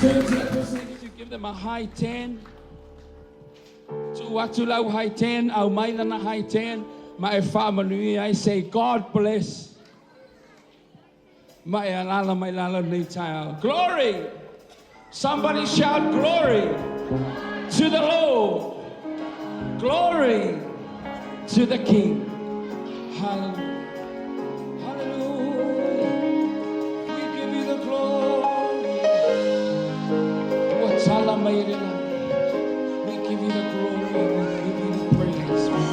Turn to that person next to you, give them a high 10. Tuwatulaw high 10, au may na high 10. My family, I say, God bless. My alala ni child. Glory! Somebody shout glory to the Lord. Glory to the King. Hallelujah. Hallelujah. We give you the glory. What's all we give you the glory. We give you the praise.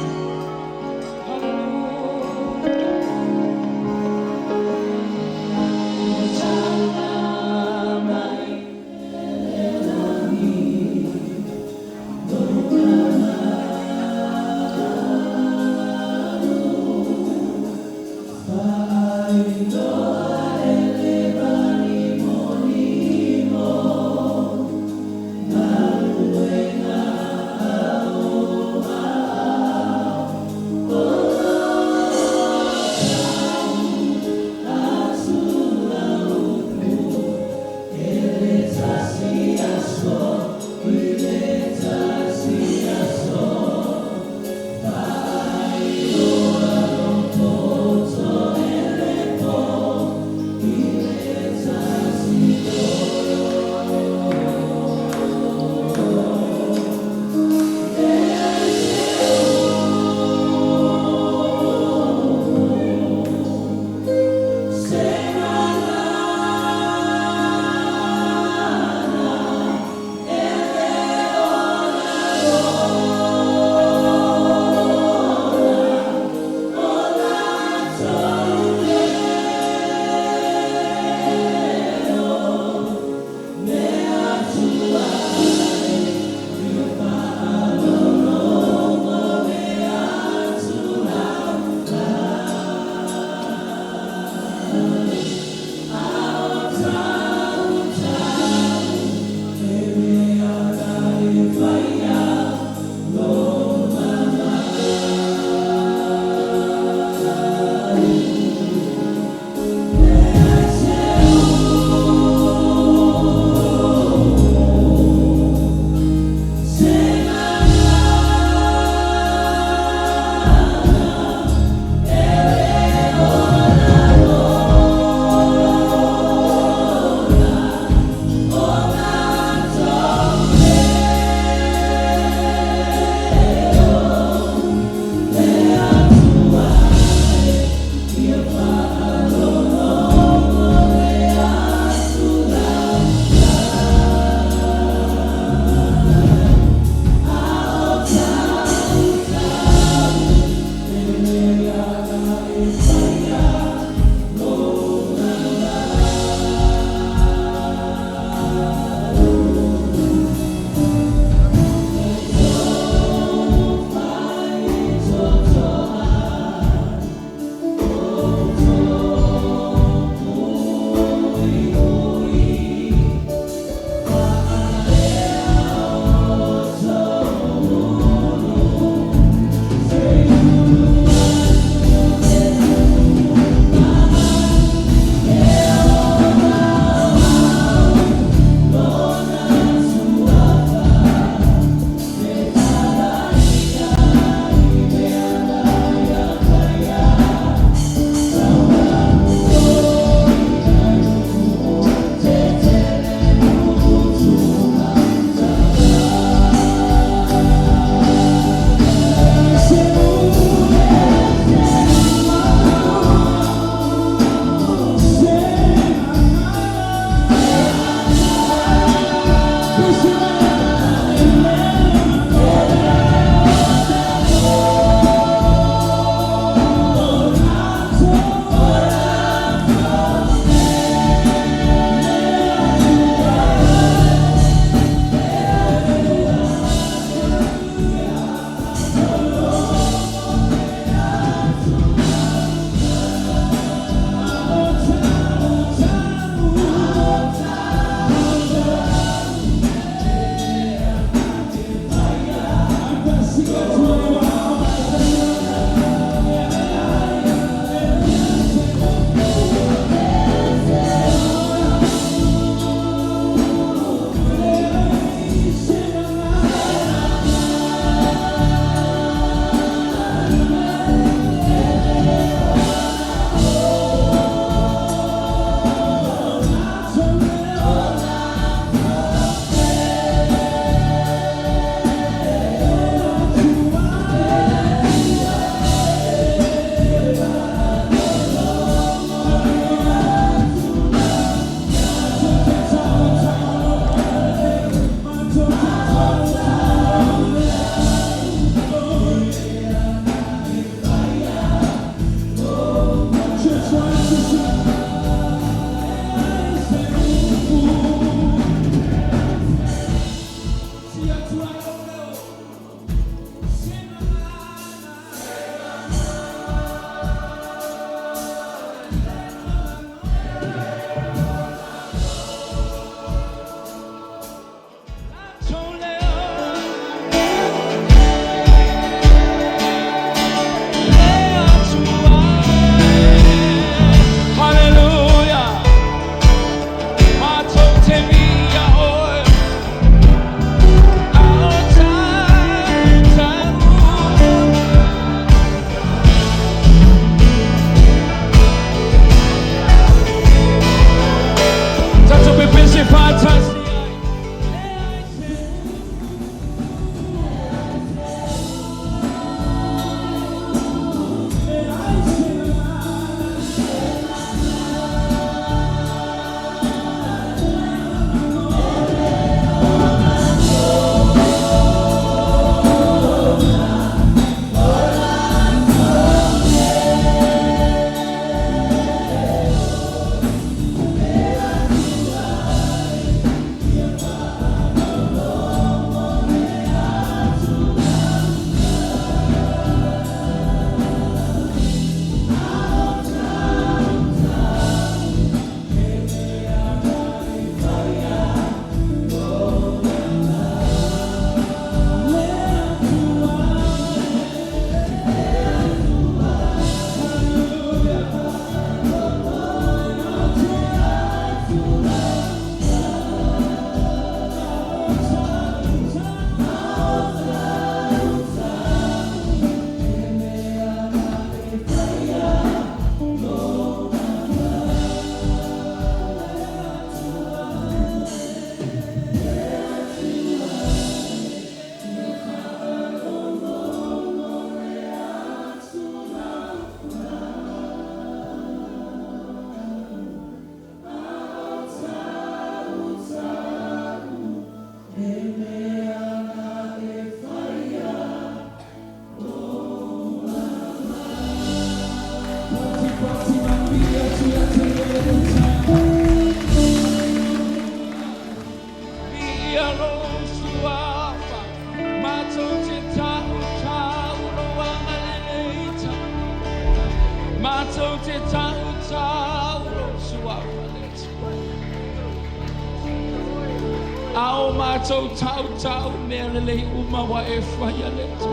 Ao mātou tau mea lelei uma wa e whaia le tu.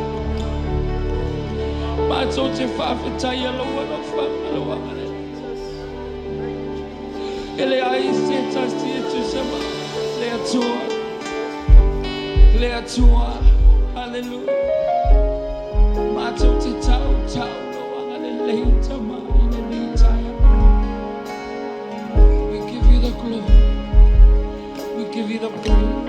Mātou te whawhetai aloa no whamaloa mare. Ele ai se tasti e tu sama le atua, hallelujah. Mātou te tau no anga lelei tama I le mitaya. We give you the glory. We give you the praise.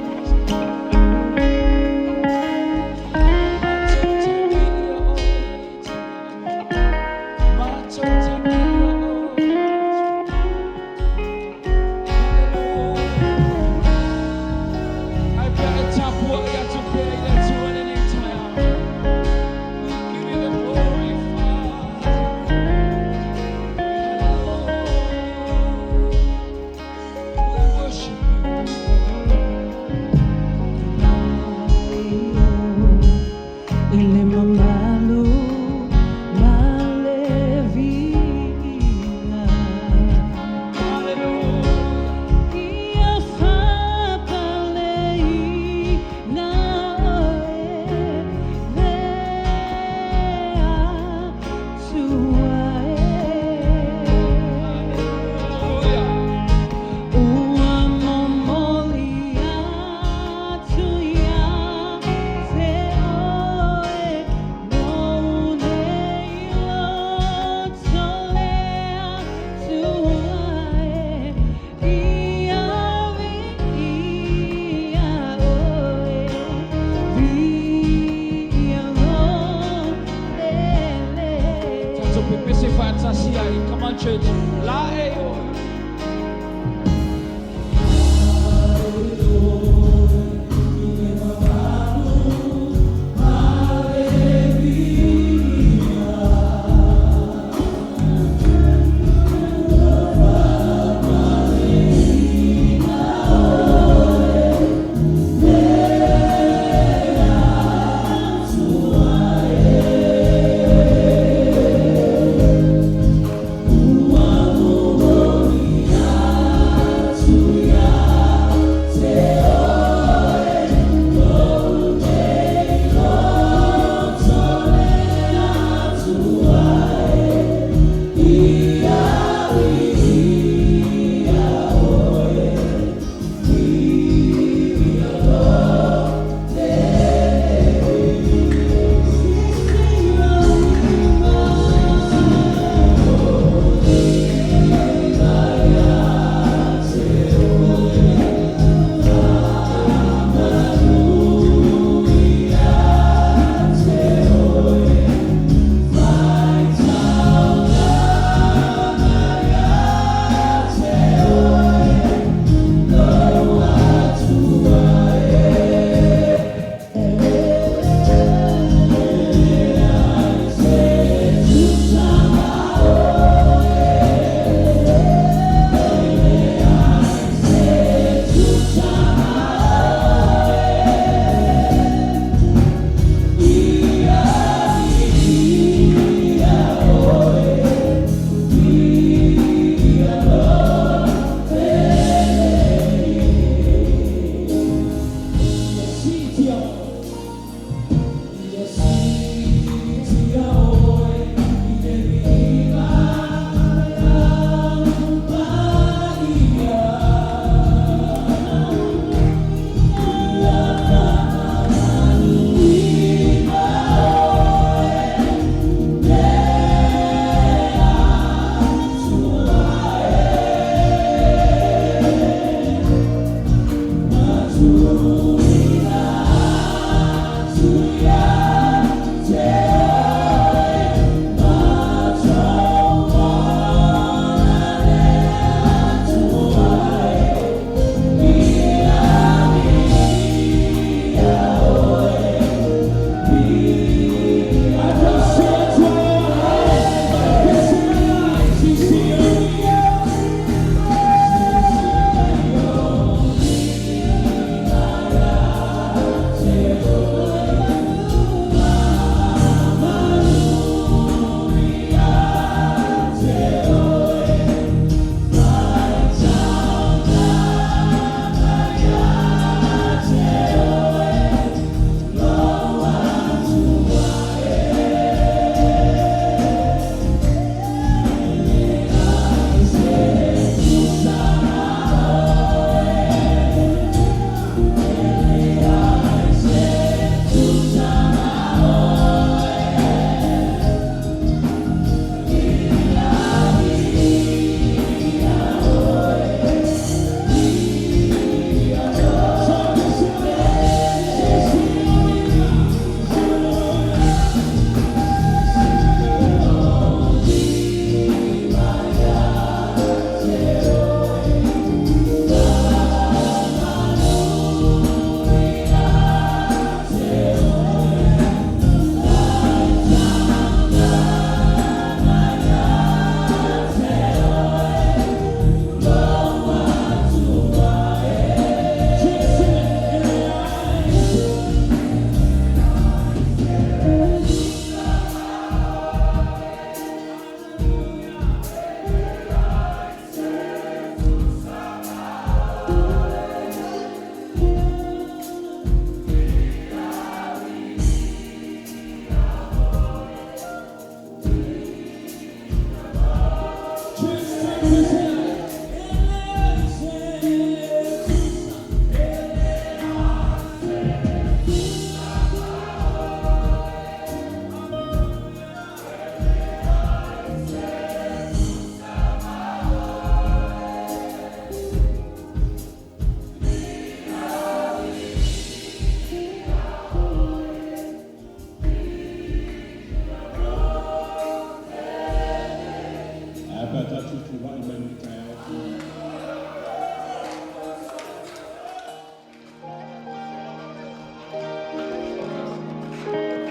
Come on, church. La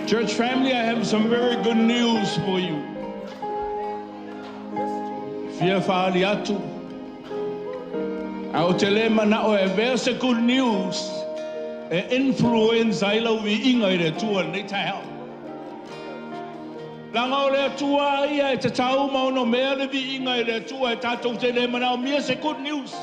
Church family, I have some very good news for you. Fia whaari atu. Au te le mana o e verse good news. E influenza ila wi inga i re tua nei tai hao. Langa o le tua ia e te tau mauno mea le vi inga i re tua e tatou te le mana o mia se good news.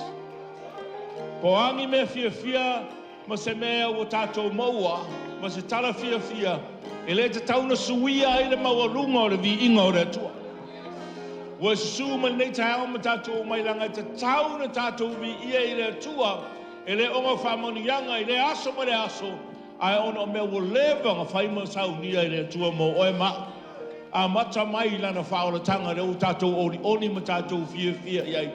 Po angi me fia ma se mea o tatou maua ma se tala fia e le te tauna suia i le maua runga o le vi inga o re tua. Wa suma nei te hao ma tatou mai langa te tauna tatou vi ia i le tua e le onga whamonianga i le aso ma le aso ai ono mea wo lewa nga whaima saunia i le tua mo oe ma a mata mai lana whaola tanga reo tatou oni ma tatou fia iai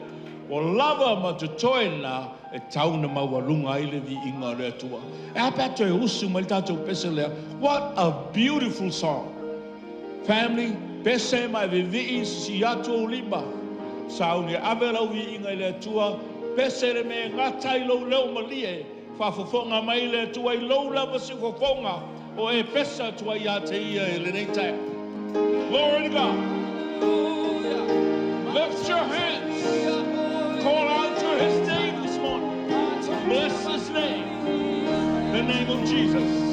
o lava ma te toena e tauna maua runga i le vi inga le tua e apato e usu ma le tatou pese lea. What a beautiful song. Family, pese mai vivi si atu o lima sauni ave lau vi inga i le tua pese le me ngatai lau leo malie whafofonga mai le tua i lau lava si fofonga o e pesa tua i ate ia i le neitai. Glory to God. Lift your hands. Call out to his name this morning. Bless his name. The name of Jesus.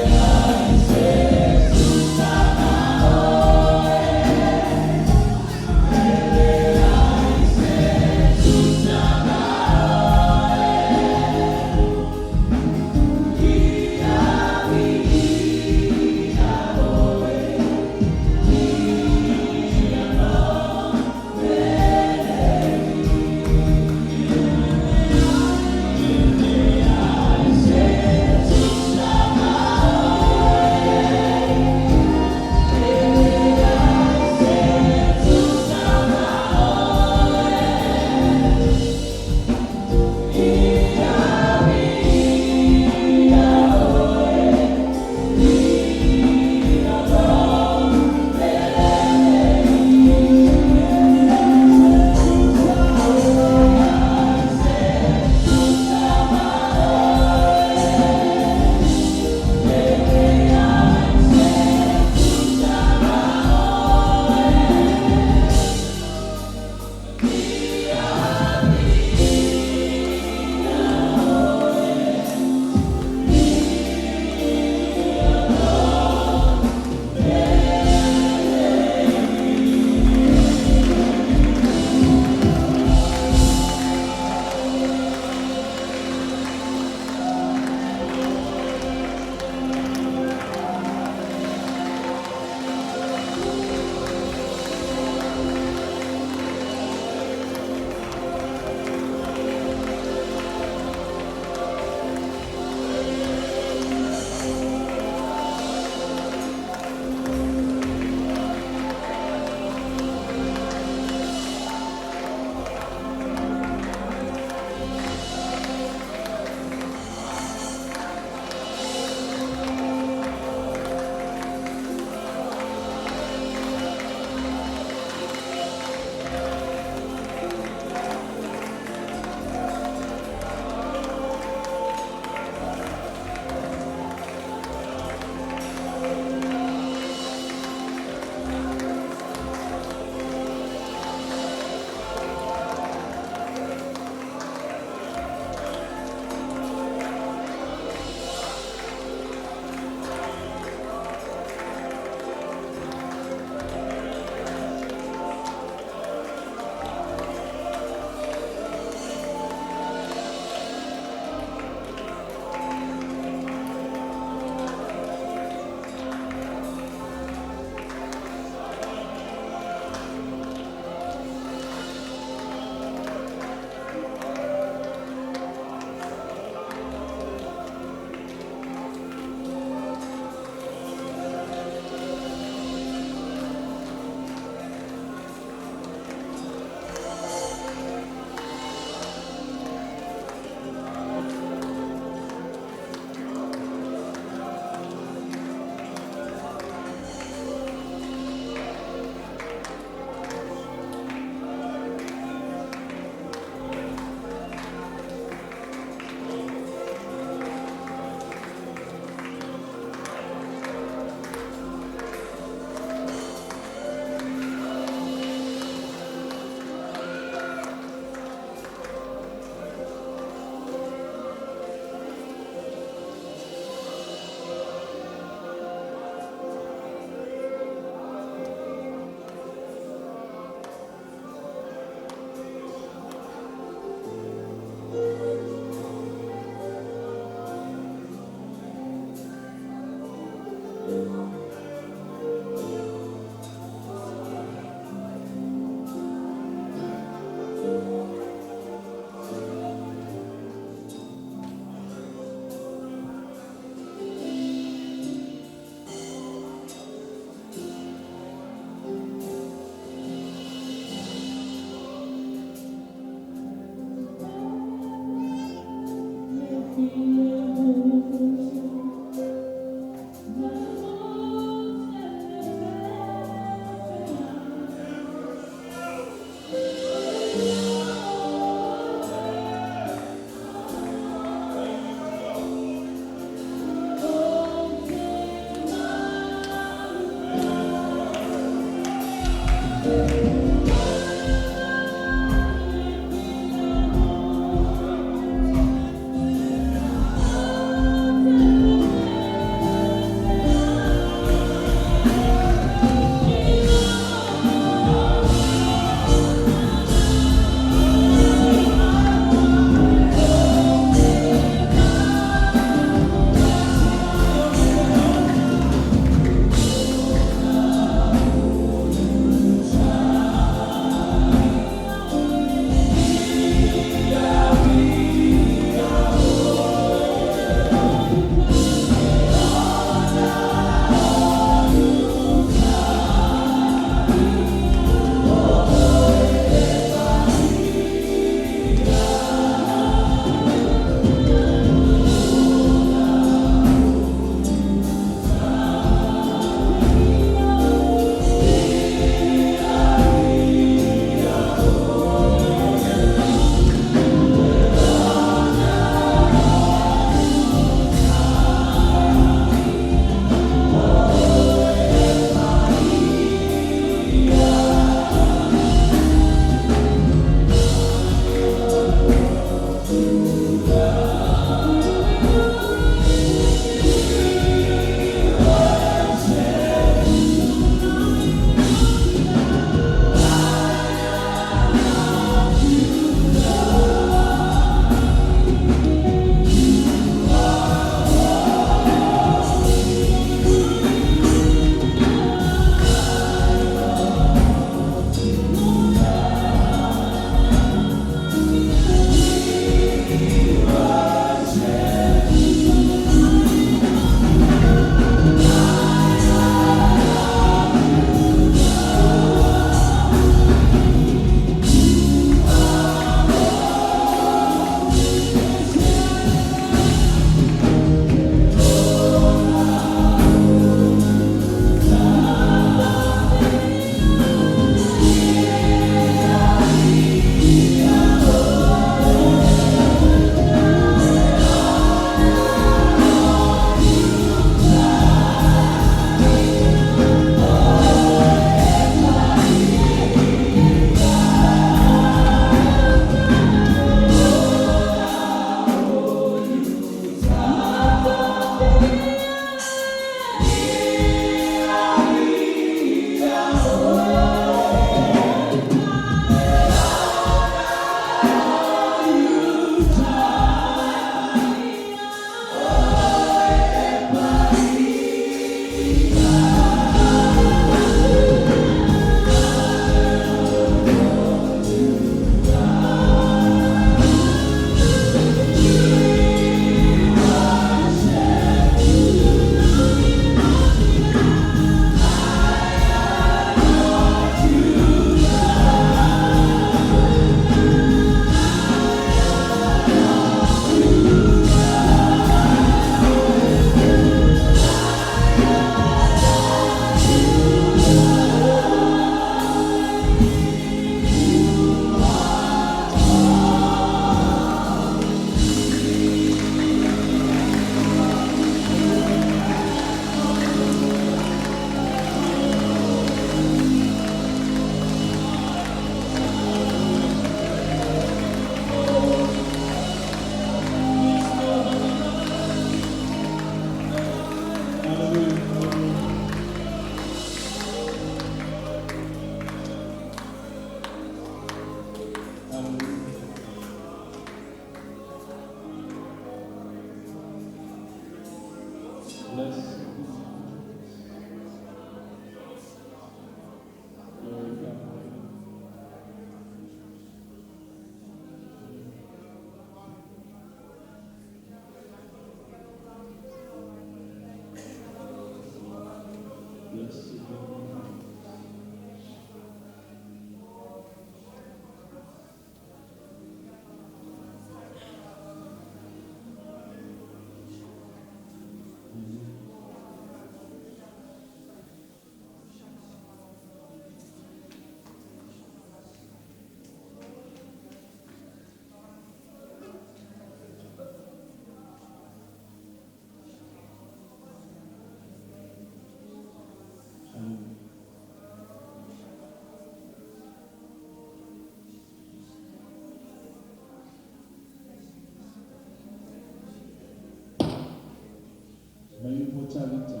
Mai mo talita.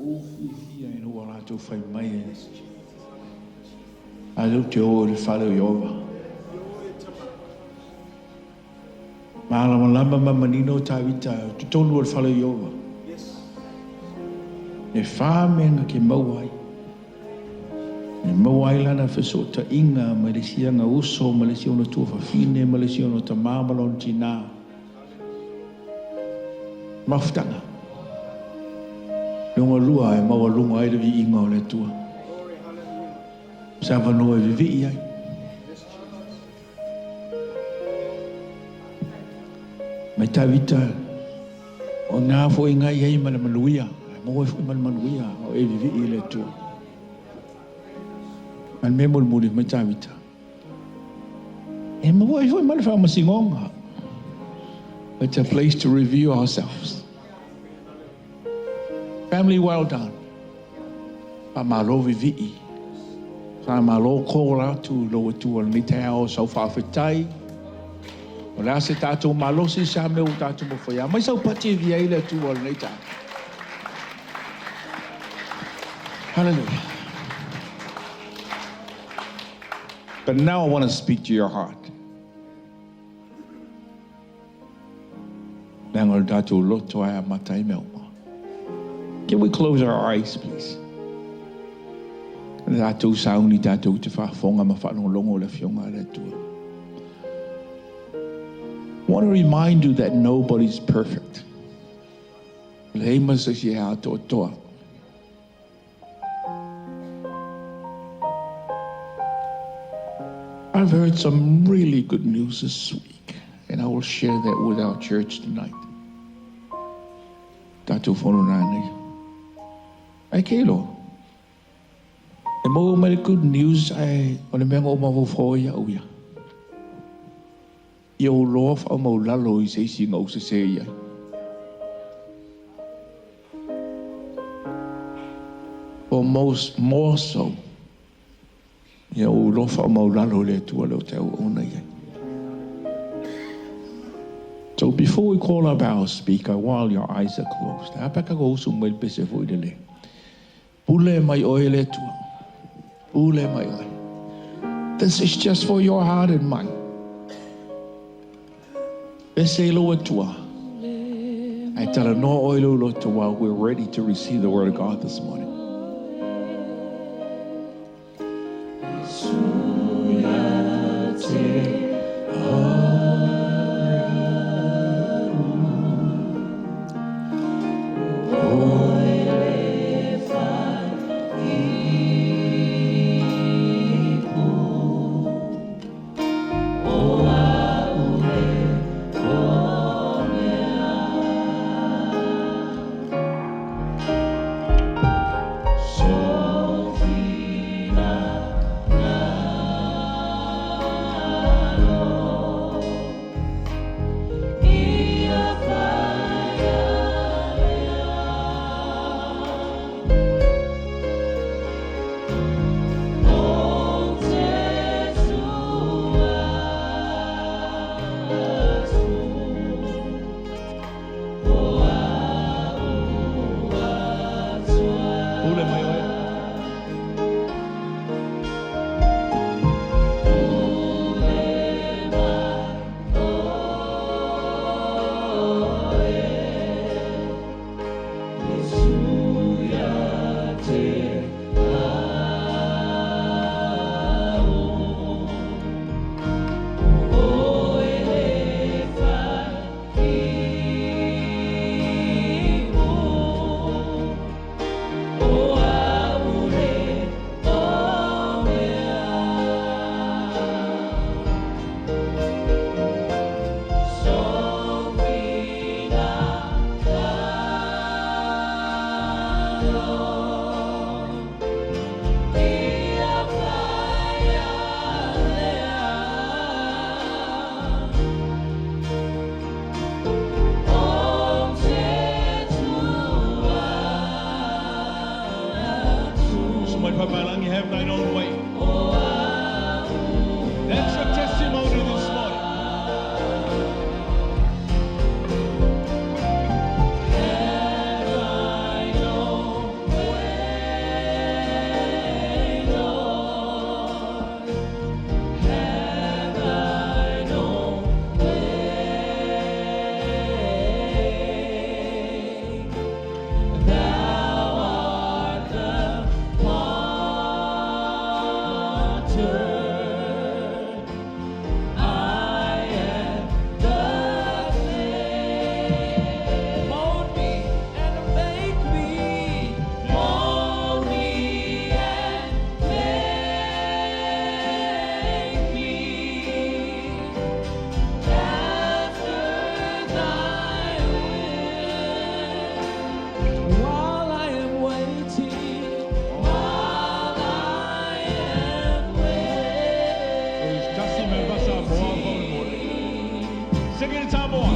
O fia e no wala tu fai mai e. A lu te o le fale o Iova. Maala mo lamba mamanino talita. Tu tonu o le fale o Iova. E wha menga ke mauai. E mauai lana wheso ta inga ma le sianga uso ma le siona tua whawhine ma le siona ta mamalon tina. Mafutanga. Lunga lua e maua lunga ai levi inga o le tua. Sa wanoa e vivi ai. Mai tawita o ngā fo i ngai ai mana manuia. Maua fo i mana manuia o e vivi i le tua. Man me muli mai tawita. E maua fo i mana whamasingonga. It's a place to review ourselves. Family, well done. Pa malo vivi'i. Sa malo kola tu lo tu al mitao so fa fitai. O la se tato malo si sa me o tato mo foia. Mai sa pati via ile tu al nita. Hallelujah. But now I want to speak to your heart. Can we close our eyes, please? Want to remind you that nobody's perfect. I've heard some really good news this week, and I will share that with our church tonight. Tato fono nani. Ai kelo. E mo mai good news ai ona menga o mawo foia uia. Yo lof o mo lalo I se singa o se ia. Or more so. Yo lof o mo lalo le tu lo te o na ia. So before we call up our speaker, while your eyes are closed, this is just for your heart and mind. I tell her, no oil, we're ready to receive the word of God this morning. sing it Samoa.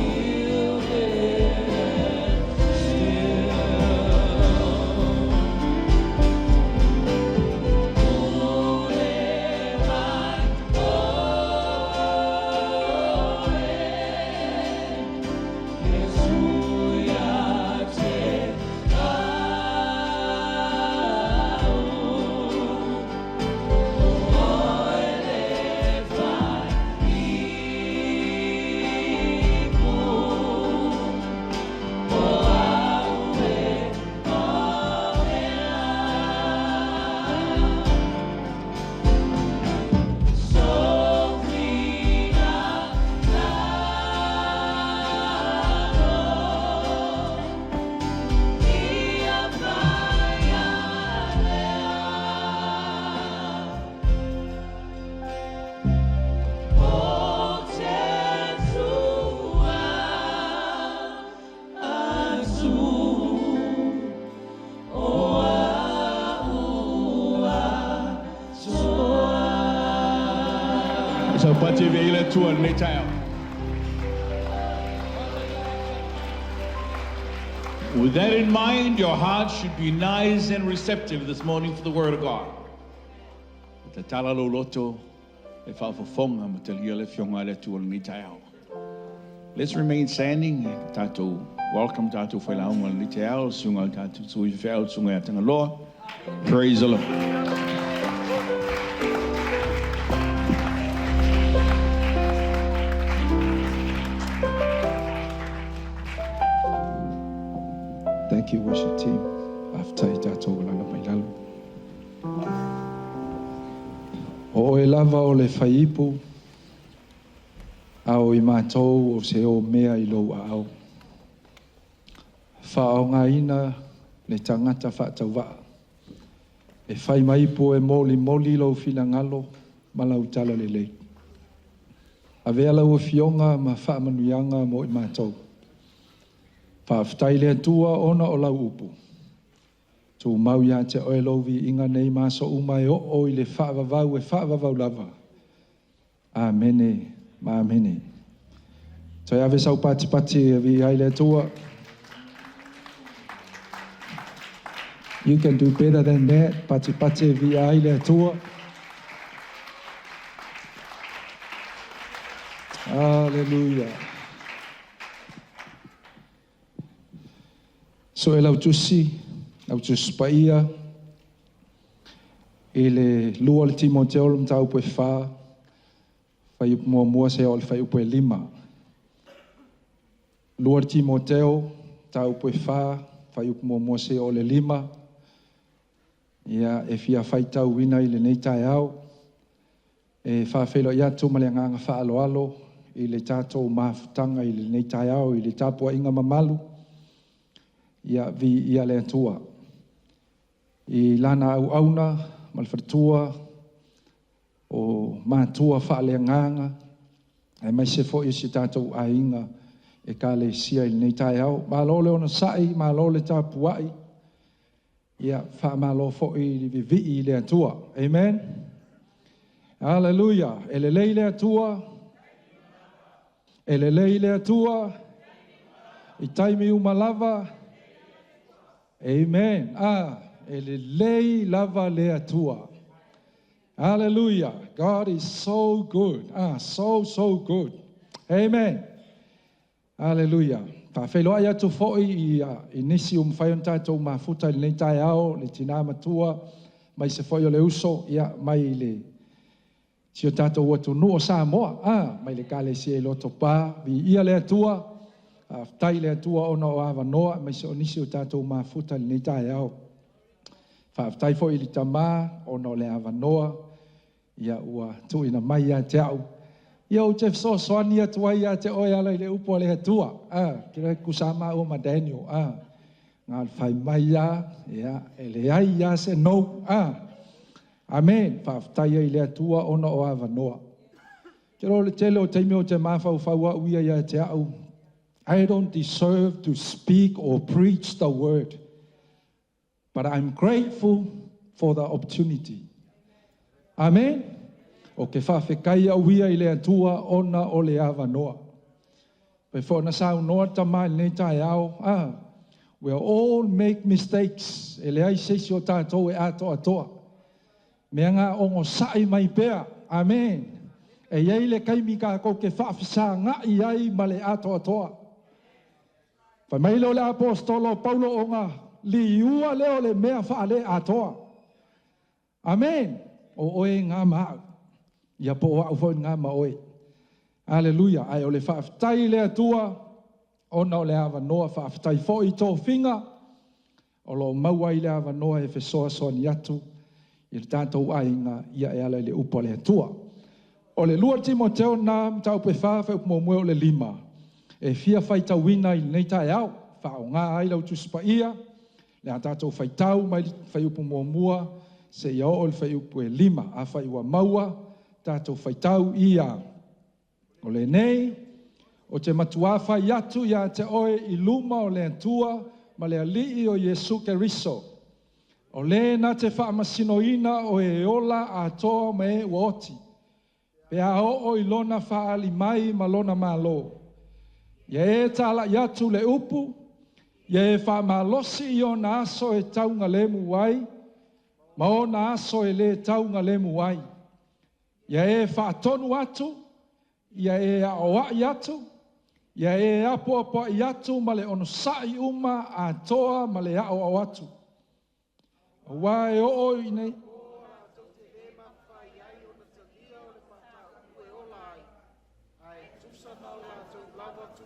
So pati veile tuan le tau. With that in mind, your heart should be nice and receptive this morning for the Word of God. Te tala lo loto, e whawhawhonga ma te lia le whionga le tuan le tau. Let's remain standing. Tato, welcome Tato whailaunga le tau, sunga Tato sui whao, sunga atanga loa. Praise the Lord. Thank you, worship team. After tato langa mai lalo. O e lava o le whaipu, ao I mātou o se o mea I lou a au. Whaao ngā ina le tangata whaatau waa. E whai maipu e moli lau whina ngalo, malau tala le lei. A vea lau o fionga ma whaamanuianga mo I mātou. Whaaftai lea tua ona o lau upu. Tu mau ia te oe lovi inga nei maso umai o I le whaavavau e whaavavau lava. Amene, ma amene. Toi ave sau pati e vi ai lea tua. You can do better than that. Pati e vi ai lea tua. Hallelujah. So e lau tusi paia, e le lua le Timoteo le mtau po e wha, whai upu mua se o le whai upu e 5. Lua le Timoteo, tau po e wha, whai upu mua se o le 5. Ia e fia whai tau wina I le nei tai au, e wha whelo ia tu ma le nganga wha alo, I le tātou mafutanga I le nei tai au, I le tāpua inga mamalu, ia vi ia le atua. I lana au auna, malwhatua, o mātua whaaleanganga, e mai se fo I si tātou ainga, e ka le sia I nei tai au. Mālo le ona sai, mālo le tāpuai, ia wha mālo fo I vi I le atua. Amen? Hallelujah. E le lei le atua, e le lei le atua, I taimi umalava, Amen. Ele lei lava le atua. Hallelujah. God is so good. So good. Amen. Hallelujah. Pa whelo ai atu foi I nisi whai on tātou mafuta I nei tai ao, le tina matua, mai se foi o le uso, ia mai le tio tātou atu nuo Samoa, mai le kale si e loto pā, vi ia le atua, tai le atua ona o awa noa, mai se o nisi o tātou mafuta nei tai ao. Whaaftai fo I li tamā, ona o le awa noa, ia ua tuina mai a te au. Ia o te soani atua ia te oe ala I le upo le atua. Kira kusama o ma Daniel. Ngā whai mai ia, e le ai ia se nou. Amen. Whaaftai ai le atua ona o awa noa. Kira o le tele o teime o te mawhau whaua uia ia te au. I don't deserve to speak or preach the word, but I'm grateful for the opportunity. Amen. O ke whawhekai au ia I le atua ona o le awa noa. Before na sa noa tamai nei tai au, we'll all make mistakes. Ele ai se o tātou e ato atoa. Mea ngā ongo sai mai pea. Amen. E iei le kaimi ka kou ke whaafisa ngā i ai ma le ato atoa. Whai mai leo le apostolo Paulo o ngā li ua leo le mea whaale atoa. Amen. O oe ngā maa. Ia po o au ngā maa oe. Aleluia. Ai o le whaafitai le atua. Ona o le awa noa whaafitai fo i tō whinga. O lo mauai le awa noa e whesoa soa ni atu. I le tātou ainga ia e ala le upo le atua. O le lua Timoteo na mtau pe whawha upo mwe o le 5. E fia whaitau wina i nei tae au. Whao ngā ai lau tuspa ia. Le a tātou whaitau mai whai upo mua. Se ia o le whai upo e 5. A whai ua maua. Tātou whaitau ia. O le nei. O te matua whai atu ia te oe i luma o le atua. Ma le alii o Jesu Keriso. O le na te whaamasinoina o e ola a toa me woti. Pe a o i lona whaali mai ma lona malo. Ia e tala i atu le upu. Ia e whaamalosi i o na aso e taunga lemu wai. Ma o na aso e le taunga lemu wai. Ia e whaatonu atu. Ia e a oa i atu. Ia e apo apo i atu ma le ono sai uma a toa ma le ao au atu. Wai o i nei.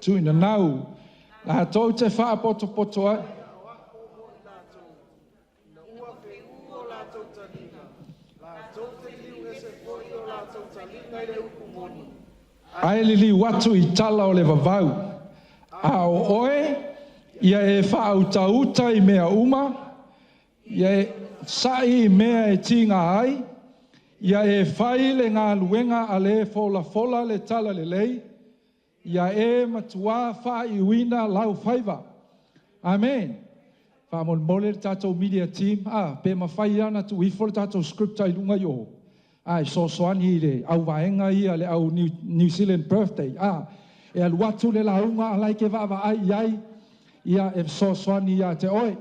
Tuina nau. La tau te wha poto poto ai. Ai lili watu i tala o le vavau. A o oe, ia e wha uta uta i mea uma. Ia e sai mea e tinga ai. Ia e whai le ngā luenga a le fola fola le tala le lei. Ia e matua wha i wina lau whaiva. Amen. Wha mon mole tātou media team. Pe ma whai ana tu ifo tātou scripta i lunga yo. Ai so soani le au vaenga ia le au New Zealand birthday. E al watu le launga alai ke va ai ai. Ia e so soani ia te oe.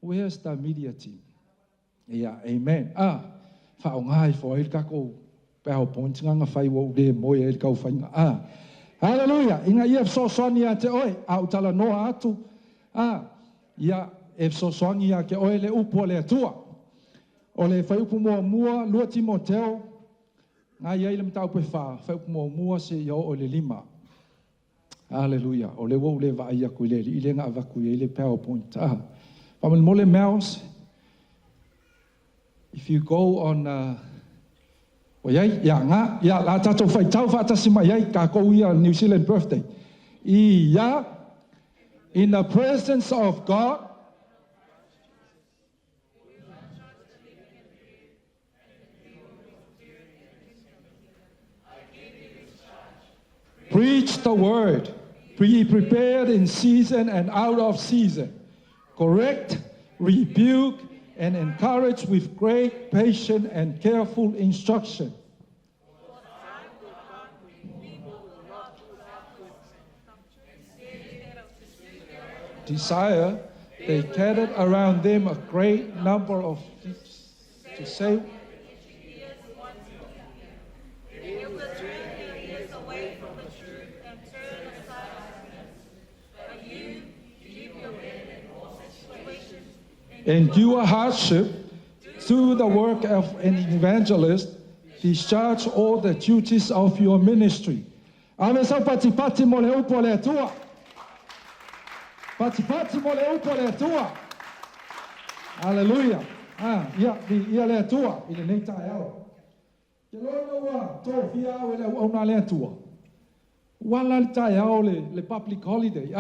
Where's the media team? Ia, amen. Wha o ngai fo il kako PowerPoint nga whai wo de moe il kau whainga. Hallelujah. Inga ia so soani ia te oe. Au tala noa atu. Ia e so soani ia ke oe le upo le atua. O le whai upo mua lua Timoteo. Ngā iai le mtau pe wha. Whai upo mua se ia o le 5. Hallelujah. O le wau le wa ia kui le. I le ngā waku i le PowerPoint. Paman mole mouse. If you go on o iai, ia ngā, ia la tātou whaitau whaatasi mai iai, ka kou ia New Zealand birthday. Ia, in the presence of God, preach the word, be prepared in season and out of season. Correct, rebuke, and encourage with great patience and careful instruction. Desire, they gathered around them a great number of to say. Endure hardship through the work of an evangelist, discharge all the duties of your ministry. Ame sa pati pati mo le upo le atua. Pati pati mo le upo le atua. Hallelujah. Ia le atua. I le nei tae au. Ke lono wa, tō fia au ele au na le atua. Wala le tae au le public holiday.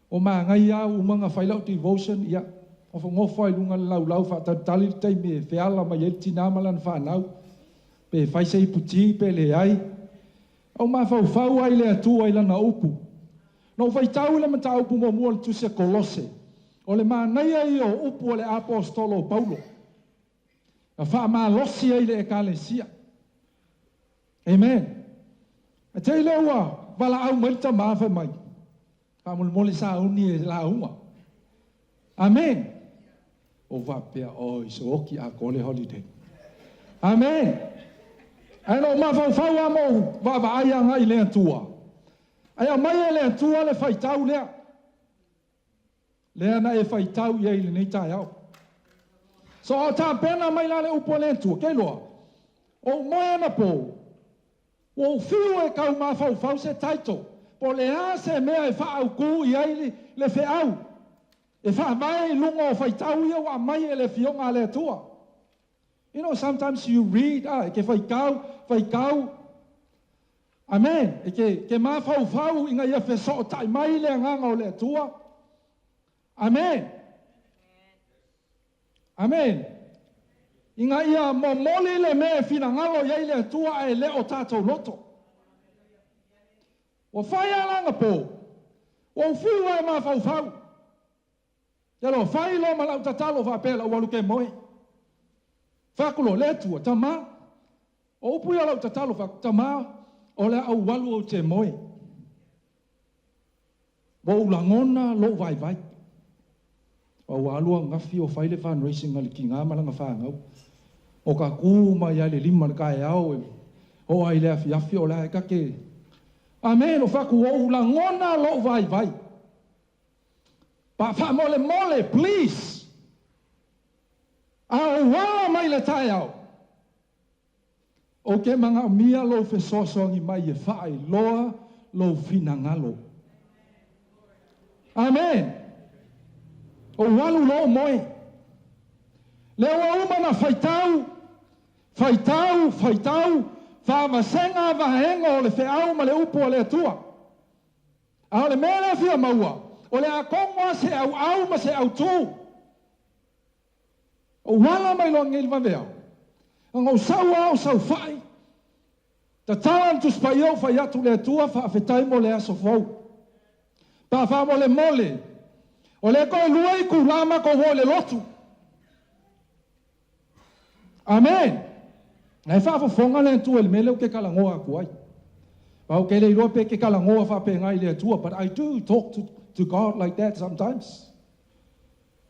O maa ngai au umanga whailau devotion. Ia. O ngofo i lunga lau fa tali tai me feala mai el tinamalan fa nau pe fai sei puti pe le ai o ma fau ai le atua i lana upu no fai tau le mata upu mo mo tu se Kolose o le ma nei ai o upu le apostolo Paulo a fa ma losi ai le ekalesia amen a te lewa wala au mai ta mafa mai. Fa mole sa uni la uma. Amen. O va pea o iso oki a kole holiday. Amen. Ano ma fa wa mo va va aya nga ile tua. Aya mai ile tua le fai tau le. Le na e fai tau ye ile nei tai au. So ta pena mai la le upo le tua ke lo. O mo na po. O fiu e kau ma fa se taito. Po le a se me e fa au ku ye le fe au. E fa mai lungo fai tau ia wa mai ele fionga le tua. You know, sometimes you read, ke fai kau. Amen. Ke ma fau inga ia fe so tai mai le nganga o le tua. Amen. Amen. Inga ia mo moli le me fina ngalo ia le tua e le o tato loto. O fai alanga po. O fiu e ma fau. Yalo fai lo malau tatalo va pela o walu ke moi. Fakulo le tua tama. O pu yalo tatalo fa tama o le au walu o te moi. Bo langona lo vai. O walu ngafi o fai le fundraising ali kinga malanga fa ngau. O ka kuma ya le lima ka e au. O ai le afi o la ka ke. Amen o faku o langona lo vai. Pa fa mole, please. Wala mai le tai au. O ke manga mia lo fe sosongi mai e fai loa lo finangalo. Amen. O walu lo moi. Le wa uma na faitau. Fa masenga va hengo le fe au ma le upo le tua. A le mele fia maua. O le akonga se au ma se au tu. O wala mai lo ngil va veo. Ngo sau fai. Ta talan tu spaio fa ya tu le tua fa fetai mo le aso fo. Pa fa mo le mole. O le ko luai ku lama ko ho le lotu. Amen. Nai fa fo fonga le tu el mele ke kala ngoa ku ai. Pa o ke le lo pe ke kala ngoa fa pe ngai le tua, but I do talk to God like that sometimes.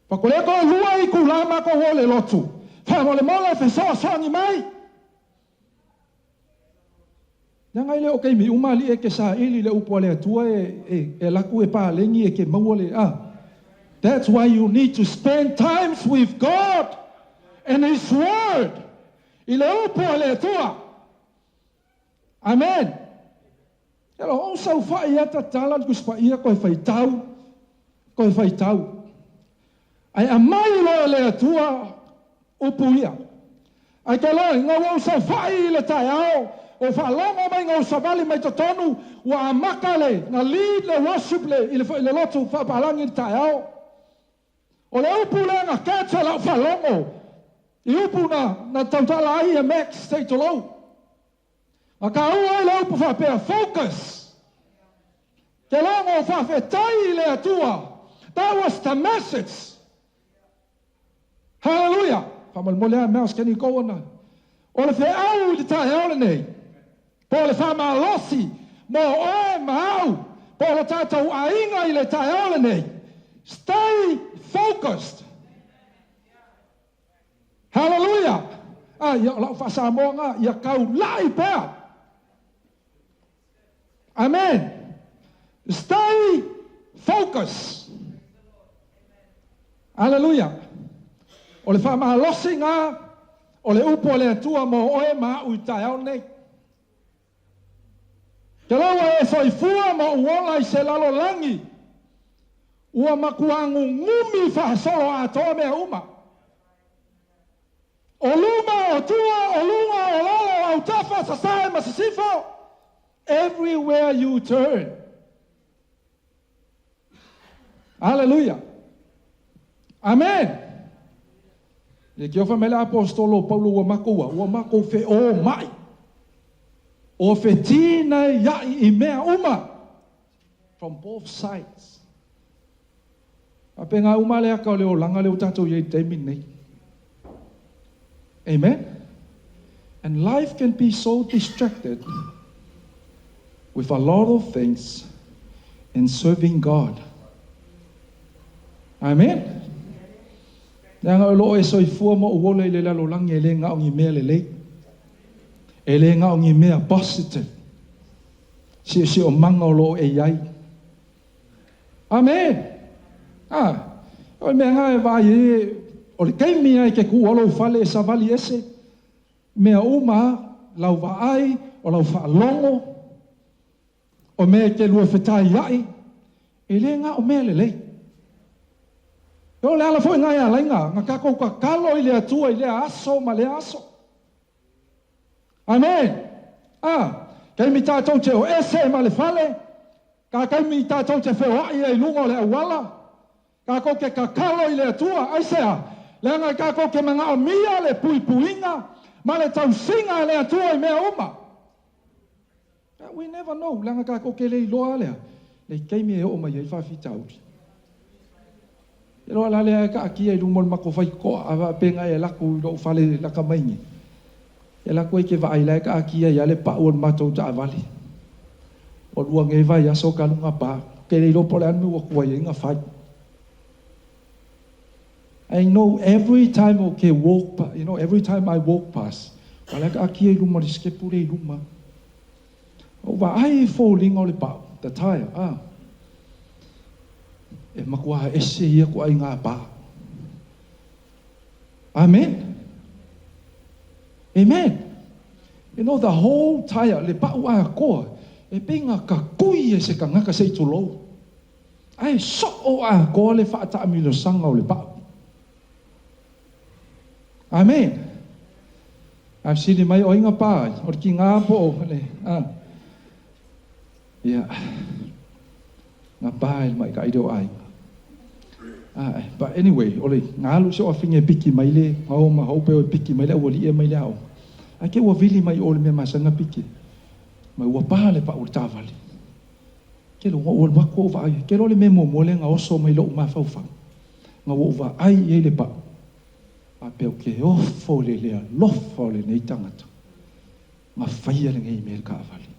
Pa ko le ko luai ku lama ko ho le lotu. Fa mo le mole fe so ni mai. Ngai le o ke mi umali e ke sa ili le upo le tua e laku e pa lengi e ke mau le That's why you need to spend times with God and His Word. I le upo le tua. Amen. Elo o sau fai ata talan ku spa ia ko fai tau. Ai amai lo le tua upo ia. Ai ke lo ngo sau fai le tai ao. O fa longo mai ngau sabali mai totonu wa makale na lead le worship le lotu fa palangi taiao. O le upu le na ketsa la fa longo. I upu na tautala ai e max sei tolo. A ka ua le upu fa pea focus. Ke longo fa fetai le atua. That was the message. Hallelujah. Fa malmolea meas keni koona. O le fe au le taiao le nei. Po le whama losi, mo oe mau, po le tātou ainga I le taiole nei. Stay focused. Hallelujah. Ia lau whasamonga, ia kau lai pēr. Amen. Stay focused. Hallelujah. O le whama losi ngā, o le upo le atua mo oe mau I taiole nei. Te lawa e soifua ma uola I se lalo langi. Ua makuangu ngumi whahasolo a toa mea uma. O luma, o tua, o lunga, o lalo, au tafa, sasae, masisifo. Everywhere you turn. Hallelujah. Amen. E ki ofa mele apostolo Paulo ua mako fe o mai. O fetina I mea uma from both sides. Apenga uma le aka o leo langa leo tatou ye teimin nei. Amen. And life can be so distracted with a lot of things in serving God. Amen. Yang lo e soifua mo uola i le lalolangi e le ngao ngi mea le lei. E le ngao ngi mea positive. Si o manga o lo e iai. Amen. O mea ngā e vai e, o le keimi ai ke ku olo fale e savali ese. Mea uma, lau vaai, o lau whaalongo. O mea ke lua whetai iai. E le ngao mea le lei. Yo le ala foi ngai ala inga, nga kako ka kalo i le atua i le aso ma le aso. Amen. Kai mi tātou te o ese ma le fale, ka kai mi tātou te whewai e lungo le awala, kako ke ka kalo i le atua, aisea, le ngai kako ke mga o mia le pui puinga, ma le tau singa le atua i mea uma. We never know, le ngai kako ke le iloa lea, le kai mi e o ma iei whawhi tauri. E roa la lea ka akia i lumol mako whai koa, awa penga e laku i rau whale laka maingi. E laku e ke vai lea ka akia i ale pa uon matou ta avali. O lua ngai vai aso ka lunga pa, ke rei ropo le anu o kua i inga whai. I know every time okay walk, every time I walk past, wala ka akia i luma riske pure i luma. O wa ai falling o le pa, the tire, e makua ese ia ko ai ngā pā. Amen. Amen. You know, the whole tire, le pa'u a koa, e penga ka kui e se ka ngaka se i tulou. Ai so o a koa le whaata amilo sanga o le pa'u. Amen. I've seen mai o inga pā, o ki ngā po o, ngā pā e mai ka ideo ai. But anyway, ole ngalu se o finge piki mai le, ngau ma hope o piki mai le o li e mai le au. Ake o vili mai o le me masanga piki. Mai ua paha le pa o tavali. Ke lo o wako o vai, ke lo le me mo le nga oso mai lo ma fa fa. Nga o va ai e le pa. A pe o ke o fo le le lo fo le nei tangata. Ma faia le ngai me ka vali.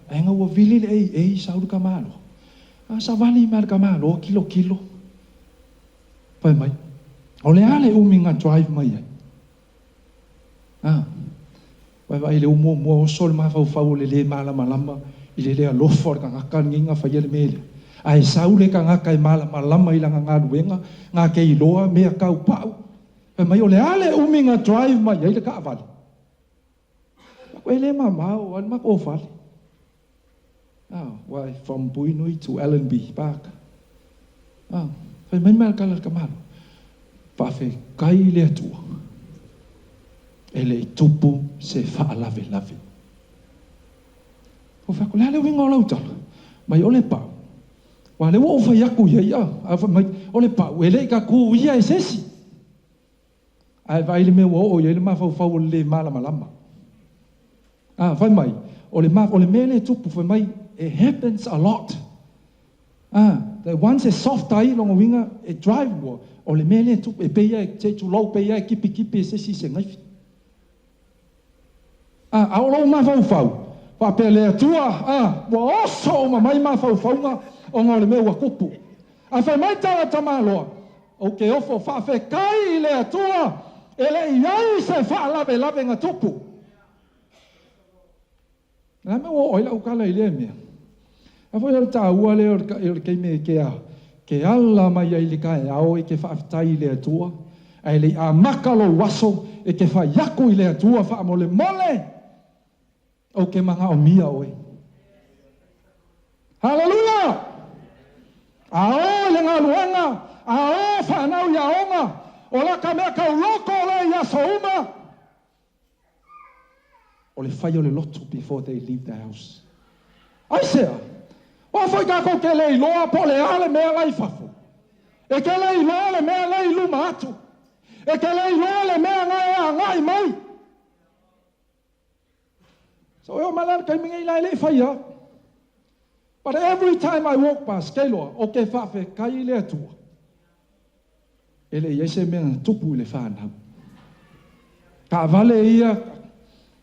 Ai nga o vili le e sa u ka malo. Sa vali merka malo kilo. Pai mai. O le ale uminga drive mai ai. Vai le umo sol ma fa le malama i le lofo ka ngaka nginga fa le mele. Ai saule ka ngaka i malama i langa ngaluenga nga ke iloa me ka upau. Pai mai o le ale uminga drive mai ai le ka vali. Ko ele mama o al ma ko vali. Why from Buinui to Allenby Park? Fai mai mea kala kamalo. Whawhe kai le atua. E le tupu se whaalave. O whako lea le winga o lautala. Mai o le pau. Wa le wo o whai aku ia ia. Mai o le pau. E le ka ku ia e sesi. Ai vai le mea wo o ia le mawhau le malama. Fai mai. O le mea le tupu fai mai. It happens a lot. Once a soft ai longa winga e drive wo o le mele tu e peia te tu lo peia kipi se si se ngai. A o lo ma fau. Pa pele tua wo oso ma mai ma fau nga o ngole me wa kupu. A fa mai ta malo. O ke ofo fa fe kai le tua ele iai se fa lave nga tupu. Na me o ila o kala ile me. A foi ta ua le o ke me ke alla mai ai le kai ao e ke whaafitai le atua. Ai le a makalo waso e ke whaiaku i le atua wha mole o ke manga o mia oe. Hallelujah! Ao le ngā luanga, ao whanau ia onga, o la ka mea kau loko le ia souma. O le whai o le lotu before they leave the house. Aisea, o foi kako ke le iloa po le ale mea lai fafo. E ke le iloa le mea lai luma atu. E ke le iloa le mea ngai mai. So eo malar kai mingai lai le whaia. But every time I walk past, ke loa, o ke whafe kai le atua. E le iese mea tupu le whanau. Ka vale ia,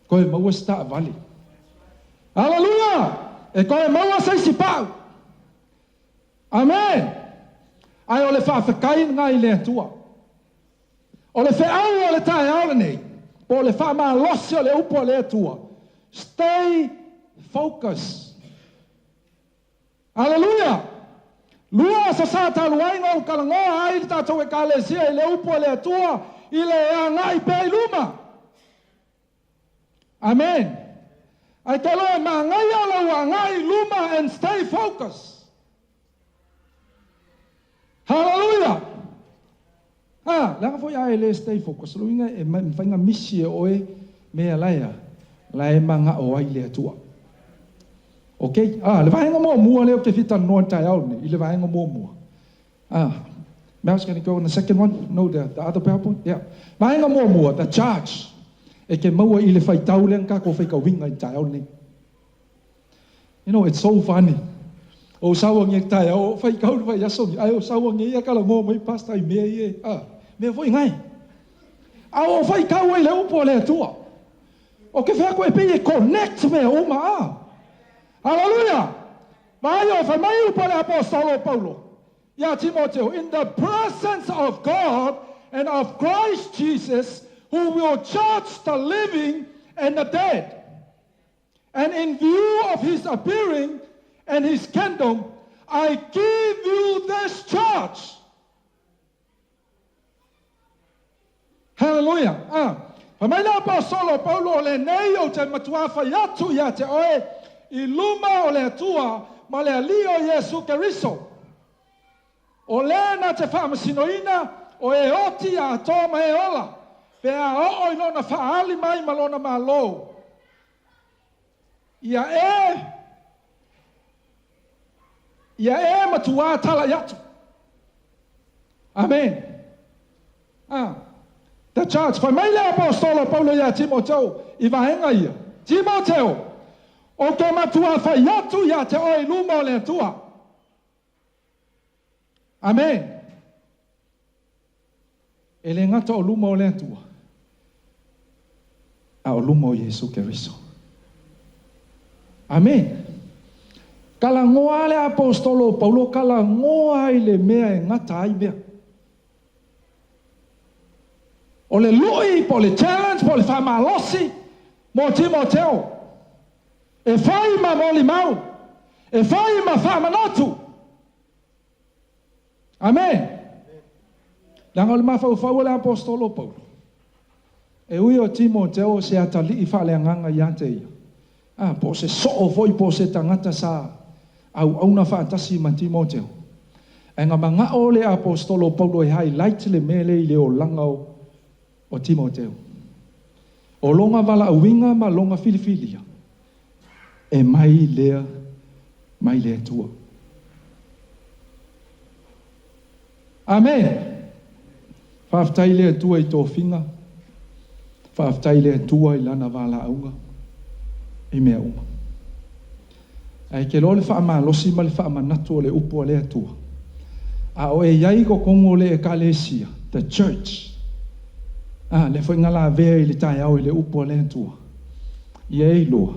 koe maua sta vale. Hallelujah. E koe maua sei si pau. Amen. Ai o le whawhakai ngai le atua. O le wheau o le tae aole nei. Po le wha losi o le upo le atua. Stay focused. Hallelujah. Lua sa sa taluainga o kalangoa ai le tātou e kalesia i le upo le atua i le angai pe luma. Amen. Ai te loe ma ngai alau a ngai luma and stay focused. Hallelujah. Langa foi ai le stay focused. Luinga e mwhainga misi e oe mea laia. Lai manga o ai le atua. Okay? Le vahenga mua leo te fita noa tai au ni. I le vahenga mua. Mouse, can you go on the second one? No, the other PowerPoint? Yeah. Vahenga mua, the charge. E ke maua I le whai tau le ngako whai ka winga I tai au ni. You know, it's so funny. O sawa nge tai au, whai kau whai aso ni. Ai o sawa nge ia kala ngō mai pasta I mea ie. Mea voi ngai. O whai kau ai le upo le atua. O ke whea koe pei e connect mea uma Hallelujah. Mai o whai mai upo le apostolo Paulo. Ia Timoteo, in the presence of God and of Christ Jesus, who will judge the living and the dead. And in view of his appearing and his kingdom, I give you this charge. Hallelujah. Pamaina apostolo Paulo le nei o te matua whaiatu ia te oe I luma o le atua ma le alio Yesu Keriso. O lena te whamasinoina o e oti a toa ma e ola. Pea o inona whaali mai malona malo. Ia e matua tala yatu. Amen. The church, whai mai le apostolo Paulo ia Timoteo, I vahenga ia. Timoteo, o ke matua whai yatu ia te oi luma o le atua. Amen. E le ngata o luma o le atua. O luma o Yesu Keriso. Amen. Kala ngoa le apostolo Paulo, kala ngoa I le mea e ngata ai mea. O le lui, po le challenge, po le whamalosi, mo Timoteo. E whai ma moli mau. E whai ma whamanotu. Amen. Langa o le mawhau le apostolo Paulo. E ui o Timoteo se atali I whaleanganga I ante ia. Po se soo voi po se tangata sa au na whaatasi ma Timoteo. E ngā mga o le apostolo Paulo e highlight le mele I le o langa o Timoteo. O longa wala awinga ma longa filifilia. E mai lea tua. Amen. Whaftai lea tua I tō whinga. Whaftai lea tua I lana wala aunga. I mea uma. Ai ke lo le whaamalosi ma le whaamanatu o le upo lea tua. A o e iai ko kongo le ekalesia, the church. Le foi ngala vea I le tai au I le upo lea tua. I e loa.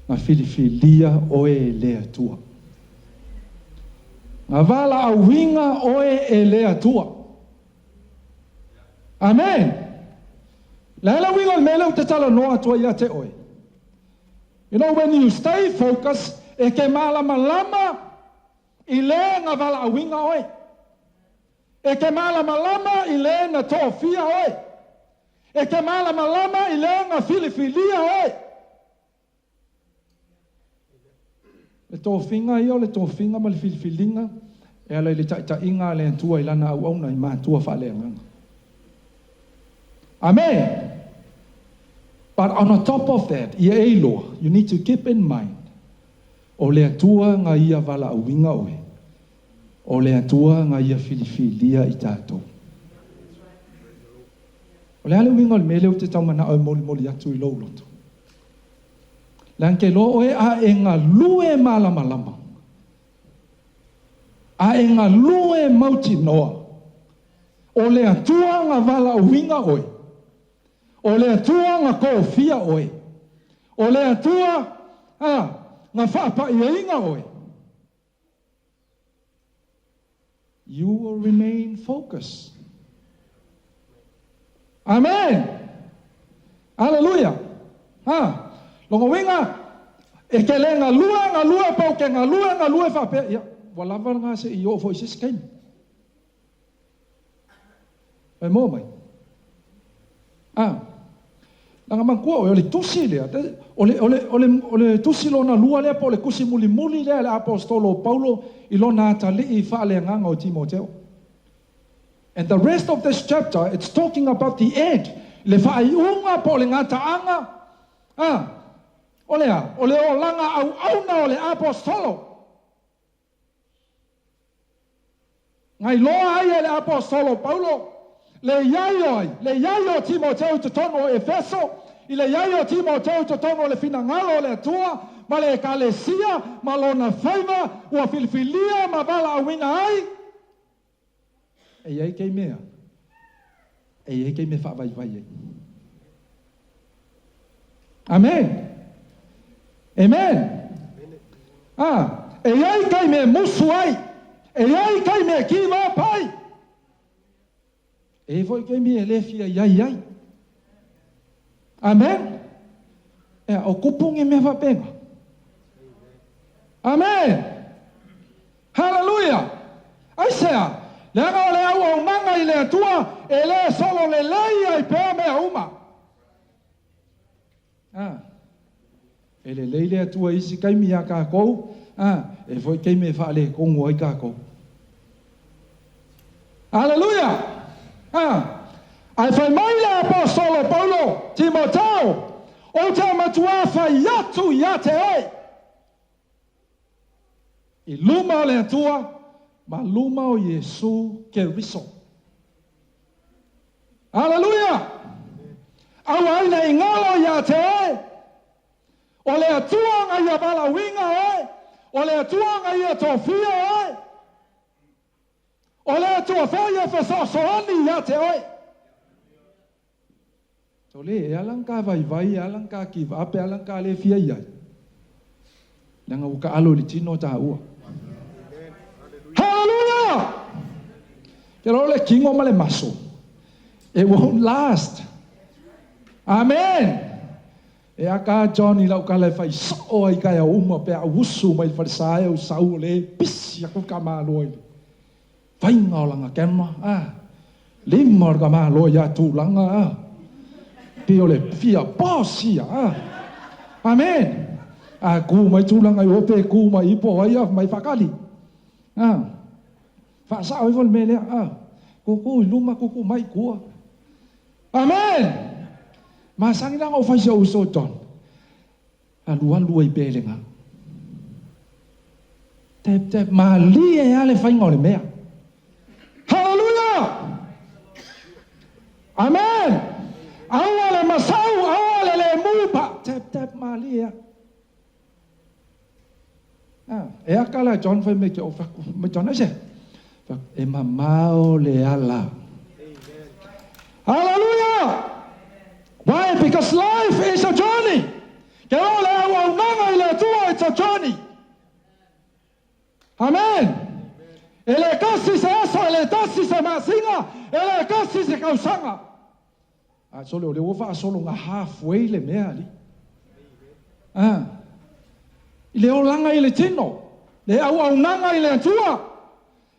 Nga filifilia o e lea tua. Nga wala awinga o e lea tua. Amen. Laila winga mele te tala noa tua ia te oi. You know, when you stay focused, e ke malama I le nga wala awinga oi. E ke malama I le nga tōwhia oi. E ke malama I le nga filifilia oi. Le tōwhinga I o le tōwhinga ma le filifilinga, e ala I le tainga le antua I lana au auna I mātua whaleanganga. Amen. But on top of that, I e loa, you need to keep in mind, o le atua nga ia wala awinga oe, o le atua nga ia filifilia I tātou. O le ale winga o le mele o te taumana o moli atu I lauloto. Lanke lo oe a e ngā lue malama. A e ngā lue mauti noa. O le atua nga wala awinga oe. O le atua nga kōwhia oe. O le atua ngā whapa I inga oe. You will remain focused. Amen. Hallelujah. Longo winga, e ke le ngā lua pau ke ngā lua whape. Ia, walawa ngā se I o fo isis kaimi. Ai mō mai. Nanga mangkua o le tusi lea. O le tusi lona lua lea po le kusi muli lea le apostolo Paulo I lona atali I whaale nganga o Timoteo. And the rest of this chapter, it's talking about the end. Le whaaiunga po le ngata anga. O lea, o langa au na o le apostolo. Ngai loa ai le apostolo Paulo. Le iaio Timoteo te tono Efeso, I le iaio Timoteo te tono le finangalo le atua, ma le ekalesia, ma lona whaiva, ua filifilia, ma wala awina ai. E iei kei mea. E iei kei me whaavai. Amen. Amen. E iei kei me musu ai. E iei kei me kiwa pai. E voi kei me elefia iai. Amen. E o kupungi me whapenga. Amen. Hallelujah. Aisea. Lenga o le au au manga I le atua, e le solo le lei ai pēa mea uma. E le lei le atua isi kaimi a kākou, e voi kaimi e whaale kongu ai kākou. Hallelujah! Ai whai mai le apostolo Paulo, Timoteo, o te matua whai atu ia te oi. I luma o le atua, ma luma o Yesu Keriso. Hallelujah! Au aina I ngalo ia te oi. O le atua ngai a wala winga oi. O le atua ngai a tofia oi. O le atua whaia whasosoani ia te oi. So le e alanka vai, alanka ki vape, alanka le fia iai. Nanga uka alo li tino ta ua. Hallelujah! Ke lo le kingo ma le maso. It won't last. Amen. E aka Johnny lau ka le fai so ai kai uma pe usu mai farisai o sau le pisi aku ka ma loi. Fai ngolanga kema limor ka ma lo ya tu langa pio le fia posia Amen. Ku mai tu langa o pe ku mai po ai mai fakali. Fa sa o vol mele ku luma ku mai ku. Amen. Masang lang o fai sa uso ton. Aluan luai belenga. Tep mali e ale fai ngole mea. Hallelujah. Amen. Awale masau awale le mupa. Tep mali e. E akala John fai me ke o fa me John ase. E mamao le ala. Hallelujah. Why? Because life is a journey. It's a journey. Amen. Ele kasi se eso, ele kasi se masinga, ele kasi se kausanga. Solo le ufa solo nga halfway le mea li. Ile o langa ile tino, le au nanga ile tua.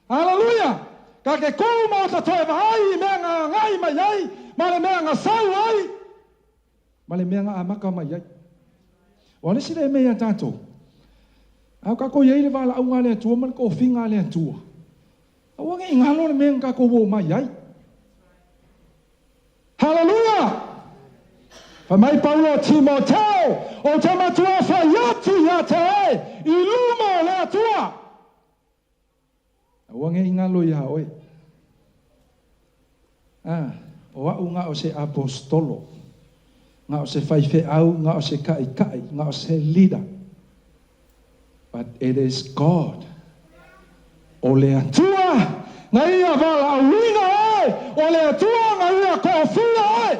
Hallelujah. Ka ke kuma o ta toe vai mea nga ngai mai ai, ma le mea nga sau ai. Male mea nga amaka mai ai. Wane sile mea tato. Au kako yei le wala au ngā lea tua, man ko whinga lea tua. Au wangi ngalo le mea nga kako wo mai ai. Hallelujah! Whamai Paulo Timoteo, o te matua whaiatu ia te e, I luma lea tua. Au wangi ngalo ia oe. O au ngā o se apostolo. Ngā o se whaiwhe au, ngā o se kai, ngā o se leader. But it is God. O le atua, ngā ia wala au ringa ai, o le atua ngā ia kōwhia ai.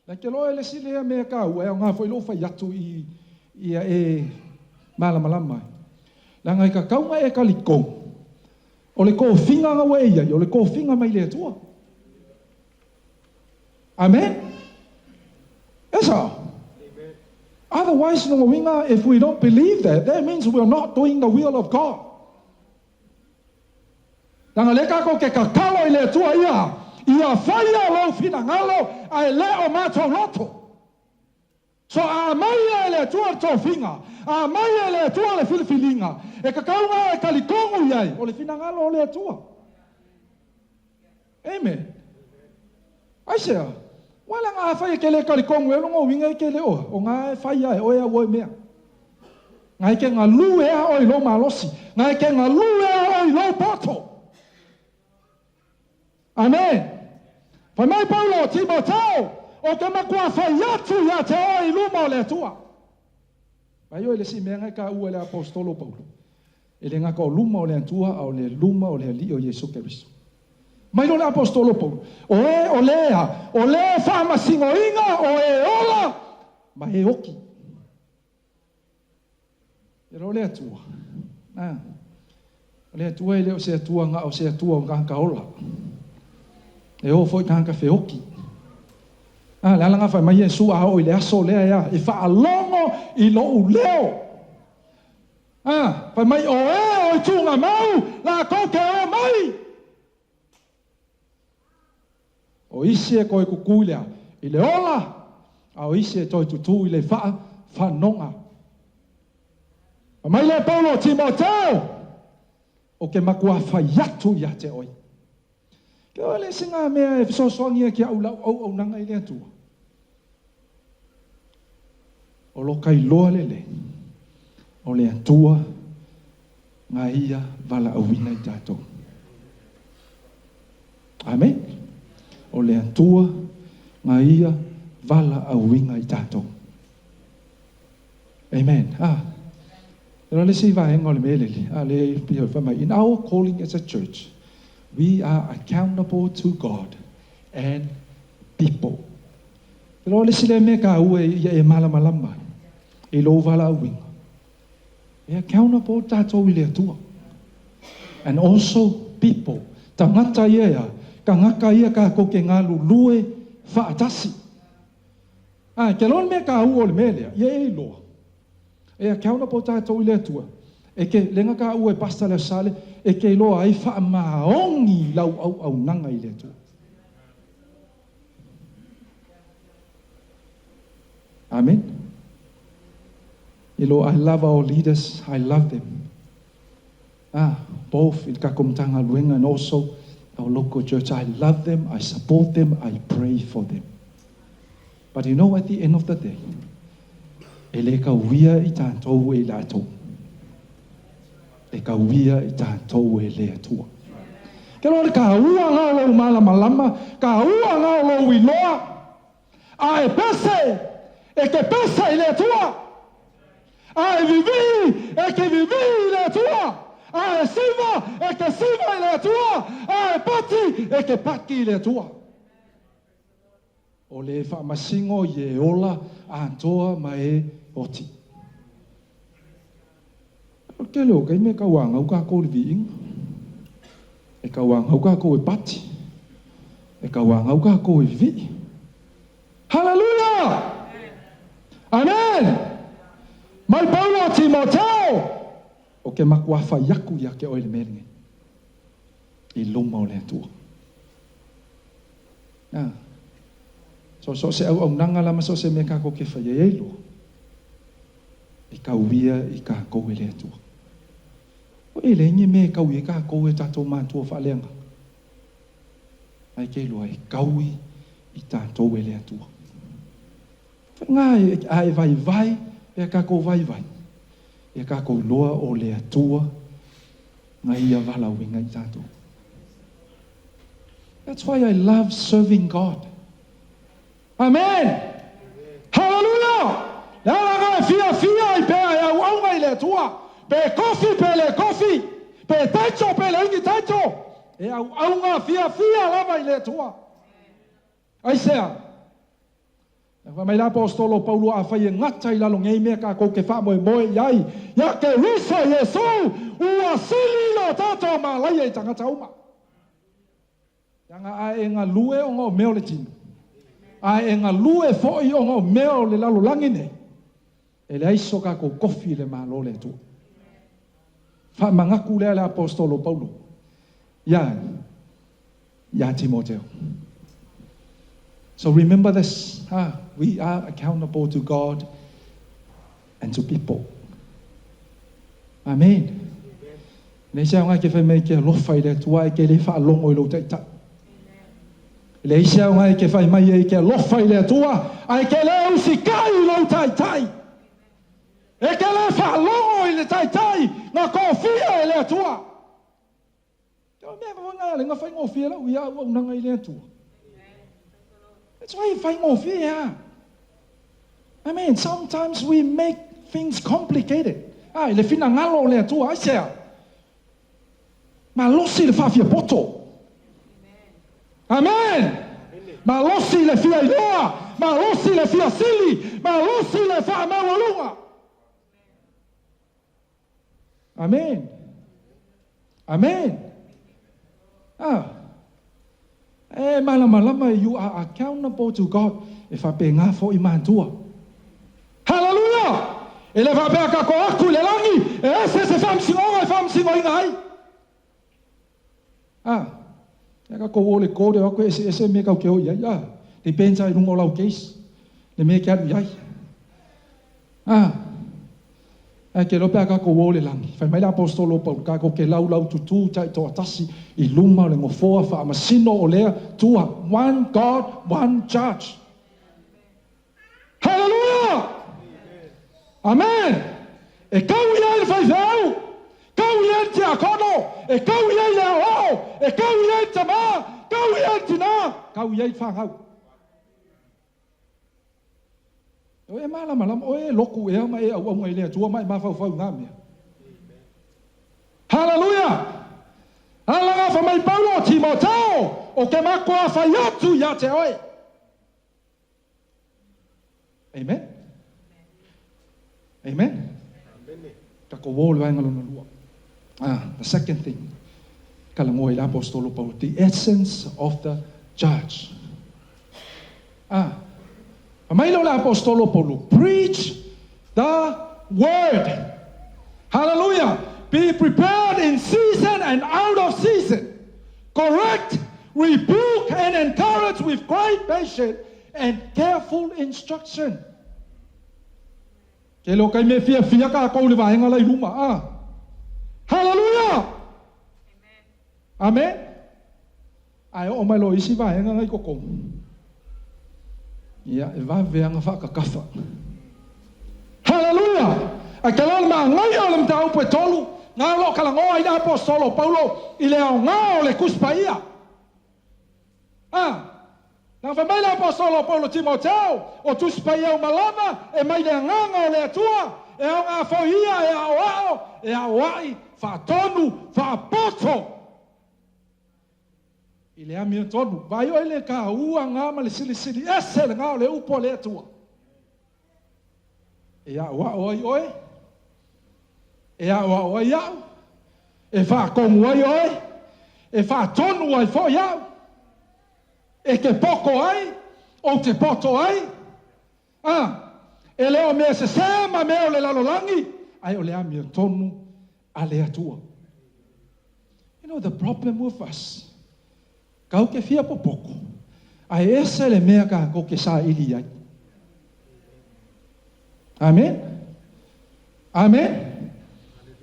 Na ke loe le silea mea kau, e o ngā whailofa yatu I ia malama. La ngai ka kaunga e kalikong. O le ko finga nga wei ia, o le ko finga mai le atua. Amen? Esa. Otherwise, no winga, if we don't believe that means we're not doing the will of God. Nanga leka ko ke kakalo i le atua ia whaia lo fina ngalo, ai le o mato loto. So a mai e le atua to finga, a mai e le atua le filifilinga, e kakaunga e kalikongu iai, o le fina ngalo o le atua. Amen. Aisea, wala ngā whai ke le kalikongu e longo winga ke le oa, o ngā e whai ai oea oi mea. Ngai ke ngā lu ea oi lo malosi, ngai ke ngā lu ea oi lo poto. Amen. Pai mai Paulo Timoteo, o ke makua whai atu ia te oi luma o le atua. Pai oi le si mea ngai ka ua le apostolo Paulo. E le ngaka o luma o le atua, au le luma o le ali o Jesu Keristo. Mai lo le apostolo Paulo. O le whamasingo inga, o e ola, ma e oki. E ro le atua. O le atua e leo se atua nga o se atua o ngaka ola. E o foi ngaka fe oki. Le alanga whai mai e sua o i le aso lea ia, e wha alongo i lo u leo. Whai mai o i tunga mau, la koke o mai. O isi e koe kukuilea, i le ola, a o isi e toi tutu i le whanonga. Mai le Paulo Timoteo, o ke makua whaiatu ia te oi. Ke o le singa mea e fisosoangia ki au nanga i le atua. O lo kai loa le, o le atua, ngā ia wala awina i tātou. Amen. O le atua, ngā ia wala awinga i tātou. Amen. Pero le si vaenga o le meleli. Le pio whamai. In our calling as a church, we are accountable to God and people. Pero le si le me ka ue ia e malamalama. E lo wala awinga. E accountable tātou i le atua. And also people. Tangata ia ka ngaka ia ka ko ke ngā lulue whaatasi. Ke lon me ka ua o le melea. Ia e loa. E accountable tātou i le atua. E ke lenga ka ua e pasta le sale. E ke loa ai wha maongi lau au nanga i le atua. Amen. I love our leaders. I love them. Both in Kakumtanga Luenga and also our local church. I love them. I support them. I pray for them. But you know, at the end of the day, e le ka wia i tātou e la tau. E ka wia i tātou e le atua. Ke lore ka ua ngā lau malama, ka ua ngā lau i loa, a e pese, e ke pese i le atua. A e vivi, e ke vivi i le atua. A e siva, e ke siva i le atua. A e pati, e ke paki i le atua. O le whamasingo i e ola, a antoa ma e oti. Ke leo, kei me ka wanga uka kou le viing. E ka wanga uka kou e pati. E ka wanga uka kou e vi. Hallelujah! Amen! Mai Paulo Timoteo! O ke makuafa yaku ia ke oile meringe. I luma o le atua. So se au nanga lama so se me ka ko ke whaia eilo. I ka uia i ka kou e le atua. O e lengi me ka ui ka kou e tatou mātua whaaleanga. Ai ke loa e kaui i tatou e le atua. Ngā e vai, e ka kou vai. E ka kou loa o le atua, ngā ia wala winga i tatou. That's why I love serving God. Amen! Hallelujah! Nala ngai fia i pēa e au ngai le atua. Pe kofi pe le kofi. Pe taicho pe le ingi taicho. E au ngai fia lava i le atua. Aisea. Mai la apostolo Paulo a fai ngata ila lo ngai me ka ko ke fa mo yai ya ke riso Yesu ua sili lo tato ma lai e tanga tauma yanga a e nga lue o ngo meo le tinu a e nga lue fo i o ngo meo le lalo langine e le aiso ka ko kofi le ma lo le tu fa mangaku le apostolo Paulo ya Timoteo. So remember this, we are accountable to God and to people. Amen. Nei sa nga ke fa me ke lo fai le tua ke le fa long o lo tai ta. Le sa nga ke fa mai ke lo fai le tua ai ke le usi kai lo tai tai. E ke le fa long o le tai tai na ko fia le tua. Yo me nga le nga fa ngo fia la uia o nga ile tua. That's why you find off here. I mean, sometimes we make things complicated. Le fina ngalo le tu ai se. Ma losi le fa fia poto. Amen. Ma losi le fia iloa. Ma losi le fia sili. Ma losi le fa mawalunga. Amen. Amen. Malama, you are accountable to God. If I pay nga for iman tua. Hallelujah! Ele va pe ka ko aku le langi. Se fam singo ingai. Ya ka ko le ko de ko ese me ka ke o ya. Di pensa i lungo lau case. Le me ka ya. Ke lo pe ka ko le langi. Fa mai apostolo Paul ka ko ke lau tutu tai to atasi I luma le ngofoa fa masino o lea tua one God one judge. Hallelujah. Amen. E kau ia le fai veu. Kau ia te akono. E kau ia le o. E kau ia te ma. Kau ia tina. Kau ia fa hau. O e malama o e loku e ma e au ngai le tua mai ma fa ngame. Hallelujah. Alanga fa mai Paulo Timoteo o ke mako a fa yatu ya te oi. Amen. Amen. Kako wole vai ngalo lua. The second thing. Kala ngoi la apostolo Paulo, the essence of the church. Mai lo la apostolo Paulo, preach the word. Hallelujah. Be prepared in season and out of season. Correct, rebuke, and encourage with great patience and careful instruction. Ke lo kai me fia ka ko le vai ngala luma. Hallelujah. Amen. Ai o mai lo isi vai ngai ko ko. Ya, va venga fa ka kafa. Hallelujah. Akala ma ngai o le tau pe tolu. Nga lo kala ngoa ina apostolo Paulo I le ngao le kuspaia. Nang fa mai le apostolo Paulo Timoteo o tuspaia o malama e mai le nganga o le tua e o nga foia e ao e awai fa tonu fa poto. I le ami tonu vai o le ka ua ngama le sili ese le ngao le upo le tua. E awa oi. E awa o iau, e wha kongu ai oi, e wha tonu ai fo iau, e ke poko ai, o te poto ai, e leo mea se sema mea le lalolangi, ai o lea mea tonu a lea tua. You know the problem with us, kau ke fia po poko, ai ese le mea ka ko ke sa ili ai. Amen? Amen?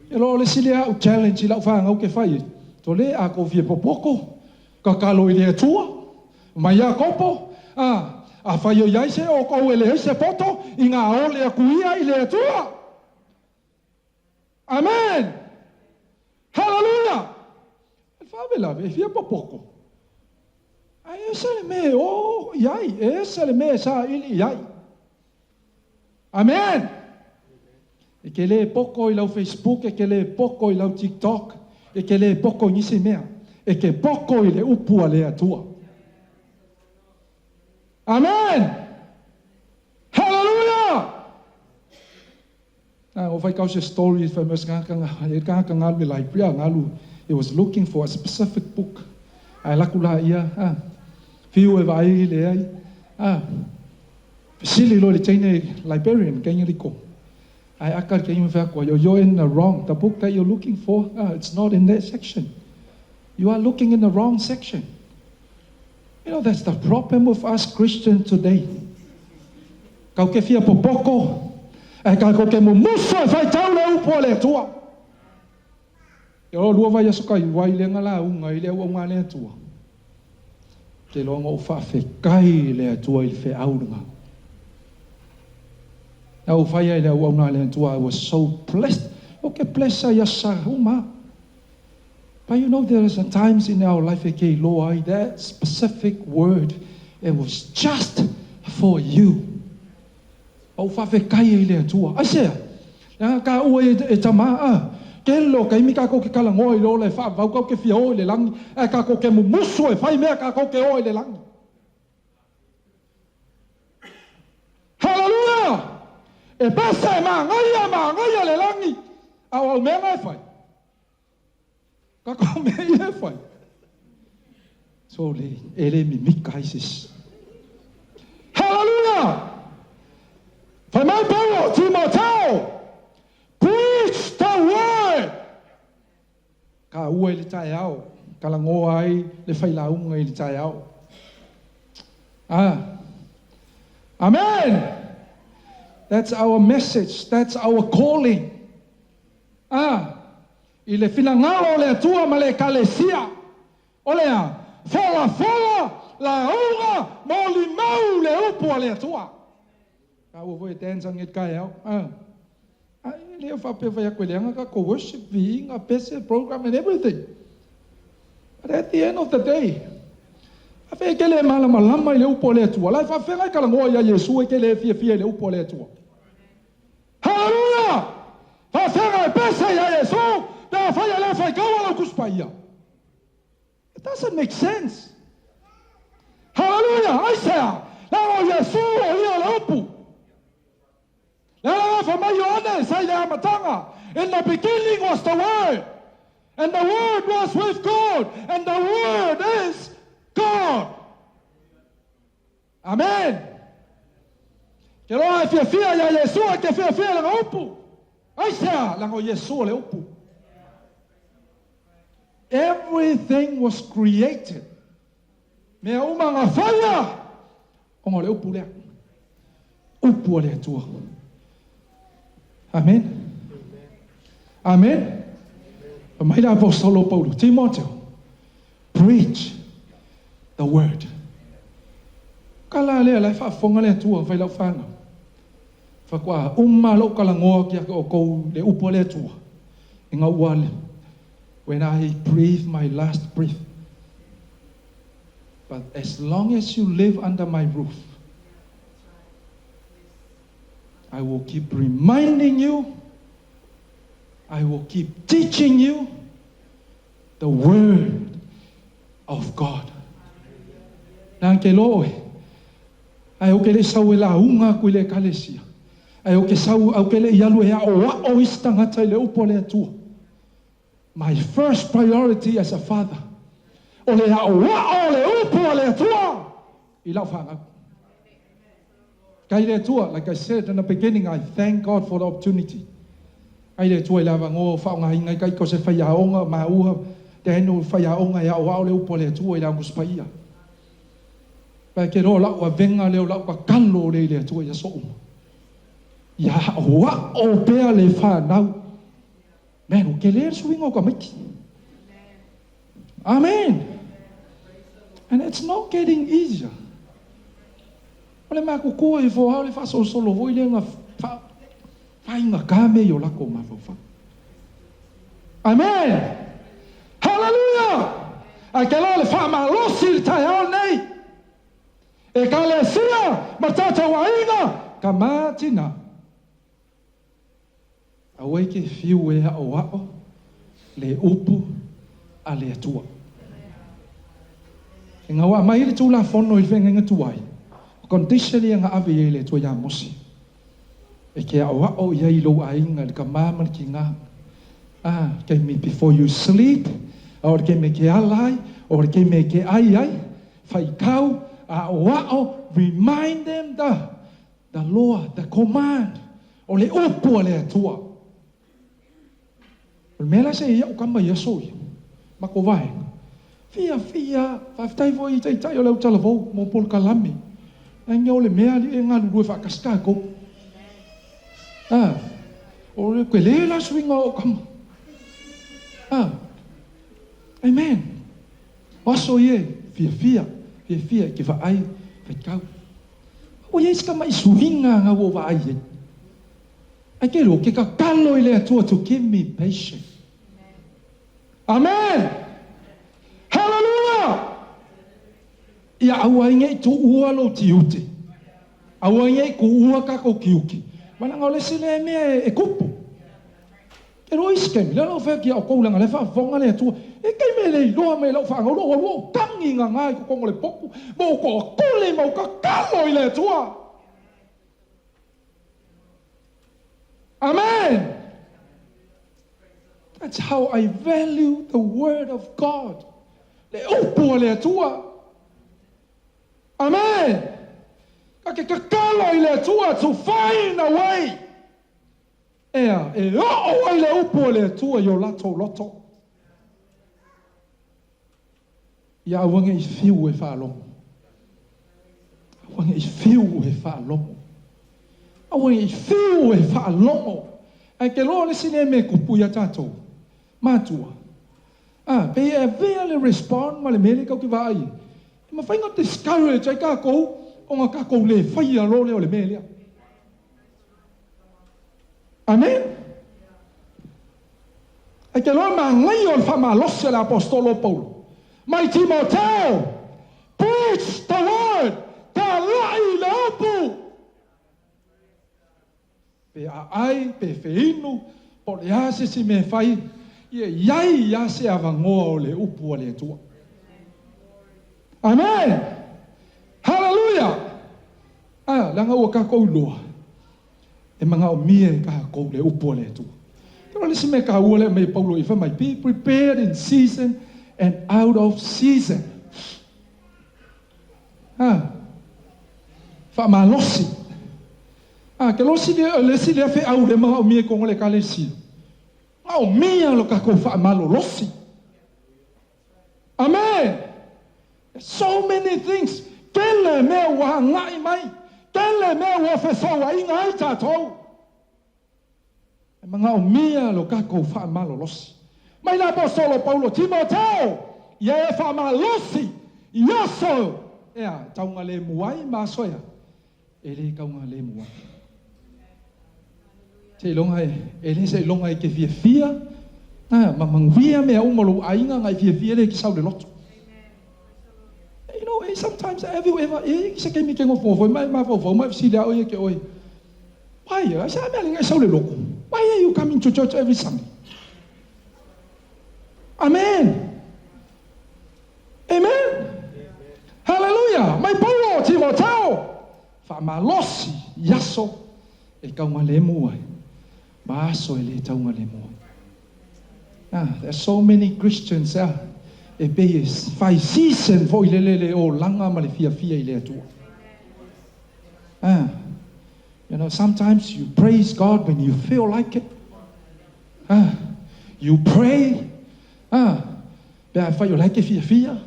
E lo le sile au challenge la fa ngau ke fai. To le a ko vie popoko. Ka kalo ile tua. Mai a kopo. A fai o yai se o ko ele se poto inga ole a kuia ile tua. Amen. Hallelujah. Fa vela ve vie popoko. Ai ese le me o yai, ese le me sa ili yai. Amen. E ke le poko I lau Facebook, e ke le poko I lau TikTok, e ke le poko nisi mea, e ke poko I le upua le atua. Amen! O whai kau se story whai mas ngākanga ngalu lai pria ngalu. It was looking for a specific book. Ai laku la ia. Fiu e vai le ai. Sili lo le chaine librarian kaya riko. I akar kaya mo you're in the wrong. The book that you're looking for, it's not in that section. You are looking in the wrong section. You know, that's the problem with us Christians today. Kau ke fia popoko, kau ke mo muso e fai tau le upo le tua. Yo lua vai asuka I wai le ngala unga I le unga le tua. Ke longa o fa fe kai le tua I fe aunga. Now, I was so blessed. Okay, blessed Uma. But you know, there is a times in our life, okay, Lord, that specific word, it was just for you. I say, ka ua e tama kelo kai mika ko ke kala ngoi lo le fa va ko ke fio le lang ka ko ke muso e fai me ka ko ke oi le lang. Hallelujah. E pasa ma ngoia le langi. Au me ngai fai. Ka ko me ia fai. So le ele mi mikaisis. Hallelujah. For my Paulo, Timoteo, preach the word. Ka ua le tai au. Ka la ngoa ai le fai la unga I le tai au. Amen. That's our message. That's our calling. I le finangalo le tua ma le kalesia. Olea, fola, la unga, moli mau le upo le tua. Ka ua voi dancing it kai au. Le fa pe vai kwelanga ka ko worship being a basic program and everything. But at the end of the day, afe ke le malama I le upo le tua. La fa fenga ka ngoa ya Yesu e ke le fia le upo le tua. Hallelujah! Fa fenga e pesa ya Yesu, da fa ya le fa kawa la kuspaia. It doesn't make sense. Hallelujah! I say, la Yesu o le upo. La fa mai ona sai le matanga. In the beginning was the Word, and the Word was with God, and the Word is God. Amen. Que loa fia ya Yesu ke fia le upu. Ai sea la Yesu le upu. Everything was created. Me uma nga faya. O le upu le. Upu le tua. Amen. Amen. Mai la apostolo Paulo Timoteo, preach the word. Kala le la fa fonga le tua vai la fanga. Fa kwa lo kala ngoa kia ko le upo le tua. Inga wale. When I breathe my last breath. But as long as you live under my roof, I will keep reminding you, I will keep teaching you the word of God. Nang ke loe. Ai o ke le sau e la unga kui le kalesia. Ai o ke sau au ke le ialu e o istanga tai le upo le atua. My first priority as a father. O le o le upo le atua. I lau whanga. Kai le atua, like I said in the beginning, I thank God for the opportunity. Ai le atua I lava ngō whaonga hingai kai ko se whaiaonga ma uha. Te henu whaiaonga e o le upo le atua I lau muspaia. Pai ke roa lau a venga leo lau ka kalo le atua I aso uma. Ia o pea le whanau. Man, o ke le suinga o ka miki. Amen. And it's not getting easier. Ole mā kukua I fōhau le wha solo voi le ngā whainga kāme I o lako mā whawha. Amen. Hallelujah. A ke lo le wha mā losi le tai ao nei. E ka le sia ma tata wa inga ka mātina. A wei ke fiu e o le upu a le atua. E ngā wā mai le tūla whono I whenga ngā tuai. Conditioni nga ave le tua ya mosi. E ke awa o ia I lo ainga le ka mama ki ngā. Ke me before you sleep, or ke me ke alai, or ke me ke ai, whai kau, remind them the law, the command, o le opo le atua. O mela se ia o kama ia soi, mako vai. Fia, whaftai fo I tai o leu talavou, mo pol kalami. Ainga o le mea li e ngā lurue whakaska ko. O le koe le la swinga o kama. Amen. Waso ye, fia, ke whaai, whaikau. O ye iska mai suhinga ngā o whaai ye. Ai ke ro, ke ka kalo I le atua to give me patience. Amen. Hallelujah. Ia aua inga I tu ua lo ti ute. Aua inga I ku ua kako ki uki. Mana ngau le sile mea e kupu. Ke ro iskemi, le lau whea ki au koulanga le whafonga le atua. E kei me le iloa me lau whaanga loa tangi ngā ngai ko kongo le poku. Mo ko kule mo ka kalo I le atua. Amen. That's how I value the word of God. Le upo le atua. Amen. Ka ke kalo I le atua to find a way. Ea, o ai le upo le atua yo loto. Ia awange I fiu e whaalongo. Awange I fiu e whaalongo. Awange I fiu e whaalongo. Ai ke loa le sine me kupu ia tātou. Mātua. Pe e vea le respond ma le mele kau ki vai. Ma whainga discourage ai kākou, o ngā kākou le whaia lo leo le mele. Amen. Ai ke loa ma ngai o le whamalosia le apostolo Paulo. My Timoteo, preach the word, ta lai le opu. Pe ai, pe feinu, po le ase si me fai, iai ase avangoa o le upu o le atua. Amen. Hallelujah. Langa ua kakou loa. E mga o mie kakou le upu o le atua. Pero le si me ka ua le me Paulo ifa mai, be prepared in season and out of season. Whamalosi. Ke losi le si le fe au le mga o mie kongo le ka le si. O mia lo kako whamalo losi. Amen. So many things. Kele mea wa ngai mai. Kele mea wa fesoa I ngai tātou. Mga o mia lo kako whamalo losi. Mai la apostolo Paulo, Timoteo, ia e whamalosi, iaso, taunga le muai, masoia, e le kaunga le muai. Te longa e le se longa e ke fia, mamangwia mea umalo ainga ngai fia le ki sau le loto. You know, sometimes have you ever, se ke mi ke ngofofo, mai mafofo, mai fsile a oie ke oie. Why, I say, mea linga sau le loko. Why are you coming to church every Sunday? Amen. Amen. Hallelujah. Mai Paulo, Timoteo. Whamalosi, yaso. E kaunga le mua. Maaso e le taunga le mua. There's so many Christians e be fai season fo I le o langa ma le fia I le atua. You know, sometimes you praise God when you feel like it. You pray. Bea fai o laike fia.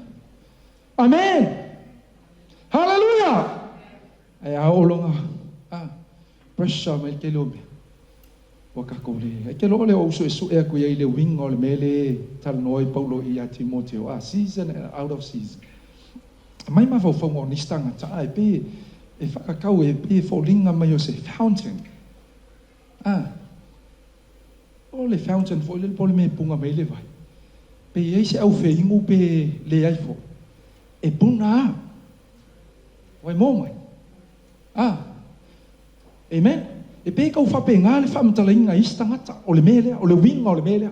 Amen. Hallelujah. Ai a olonga. Pressure mai ke lo me. Wa ka ko le. Ke lo le o so e ku ia le wing o le mele tal noi Paulo I a Timoteo. Season and out of season. Mai ma fo fongo ni stanga ta ai pe e fa ka e pe fo linga mai o se fountain. O le fountain fo le pole me punga mai le vai. Pe ei se au fe ingu pe le ai fo. E puna. Wai mo mai. Amen. E pe ka ufa pe ngale fa mtala inga istangata o le mele o le winga o le mele.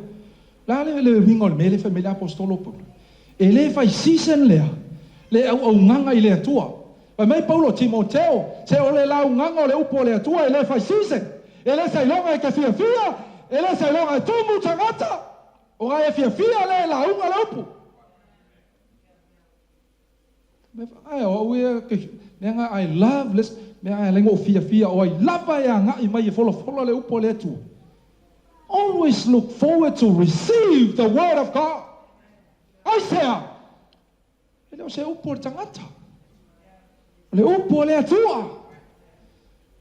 La le winga o le mele fa mele apostolo Paulo. E le fa season le. Le au nganga I le atua. Wa mai Paulo Timoteo se o le lau nganga o le upo le atua e le fa season. ele sai longa e ke fia, ele sai longa e tumu tangata, o ngai e fia le la unga le upu. Ai o we ke nenga I love this, me ai lengo fia o I love ya ngai mai follow le upu le tu. Always look forward to receive the word of God. I say, ele se upu tangata. Le upu le tua.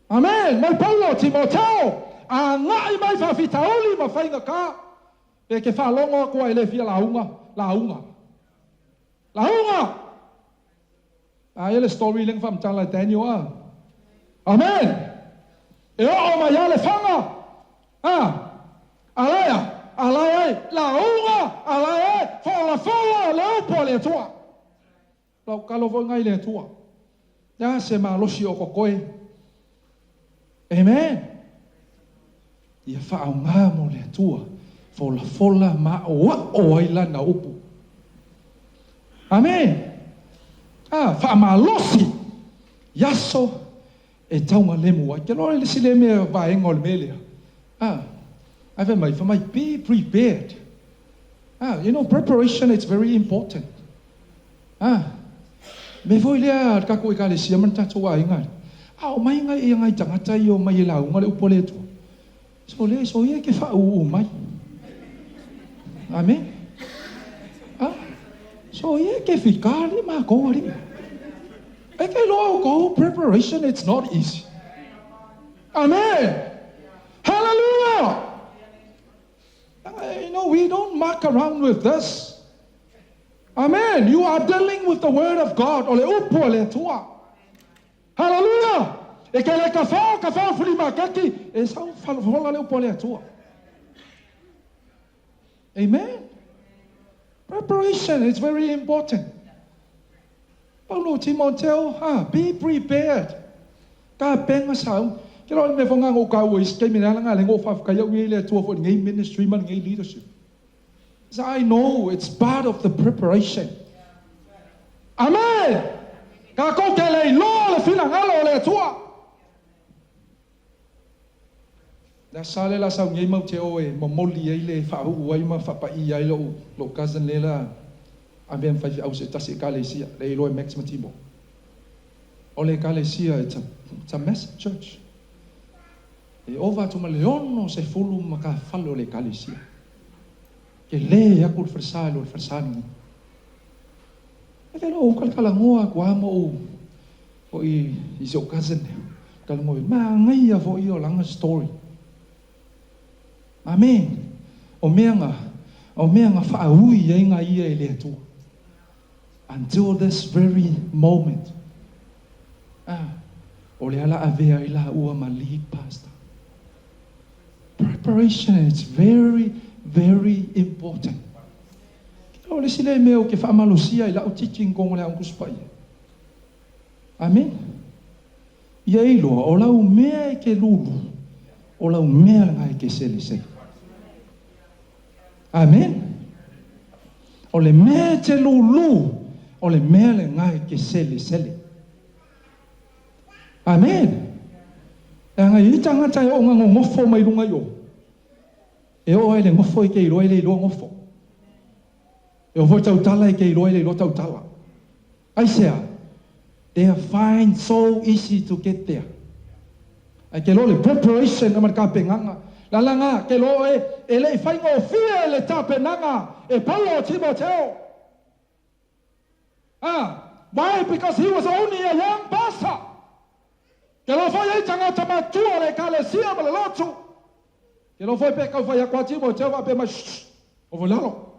Amen. Mai Paulo Timoteo, a ngai mai fa fitauli ma fainga ka. E ke fa longo ko ele fia launga. A ele story leng fam tala Daniel a. Amen. E o ma ya le fanga. Alaya, launga, alaya, fola, le upu le tua. Lau kalo vo ngai le tua. Ya se ma losi o kokoe. Amen. Ia whaonga mo le tua. Fola ma o aila na upu. Amen. Wha losi. Yaso e taunga lemu ai. Ke lore le sile mea vaenga o le melea. I've made be prepared. Preparation is very important. Me voi lea ka koe ka le sia man tatou ai ngai. O mai ngai tangata I o mai la unga le upo le tu. So ia ke fa u mai. Amen. So ia ke fikari ma ko ri. E ke lo go preparation, it's not easy. Amen. Hallelujah. We don't muck around with this. Amen. You are dealing with the word of God. Ole upo le tua. Hallelujah. E ke le ka fuli makaki e sa fola le upo le tua. Amen. Preparation is very important. Paulo Timoteo, be prepared. Ka penga sao. Kilo me fonga ngo ka wo iske me nga le ngo fa ka yo le tua for ngai ministry man ngai leadership. So I know it's part of the preparation. Amen. Ka ko ke le lo le fina ngalo le tua. Da sale la sa ngai mo te o e mo moli ai le fa hu ai ma fa pa I ai lo cousin le la a ben fa au se tasi kalesia le lo max matimo. Ole kalesia it's a message church. E ova tu maleono se fulu maka fallo le kalesia. Ke le ya kul versalo versani. E ke lo kala ngoa kwa mo o I so cousin. Kala mo ma ngai ya fo I o langa story. Amen. O meanga fa ui e nga I e le tu. Until this very moment. O le ala avea I la ua ma lead pastor. Preparation is very, very important. O le sile meo ke fa malosia I la o teaching kong le ang kuspai. Amen. Ia ilo o la mea ke lulu. O la mea ngai ke sele se. Amen. O le mea te lulu. O le mea le ngai ke sele. Amen. E ngai I tangata o nga ngofo mai runga yo. E o ai le ngofo I ke I roi le ilo ngofo. E o tau tala I ke I roi le ilo tau tala. I say, they find so easy to get there. Ai ke lo le preparation na marka penganga. La langa ke lo e le fai ngo fie le tapenanga e Paulo Timoteo. Why? Because he was only a young pastor. Ke lo fai ai tangata matua le kalesia ma le lotu. Ke lo fai pe ka fai kwa Timoteo va pe ma o volalo.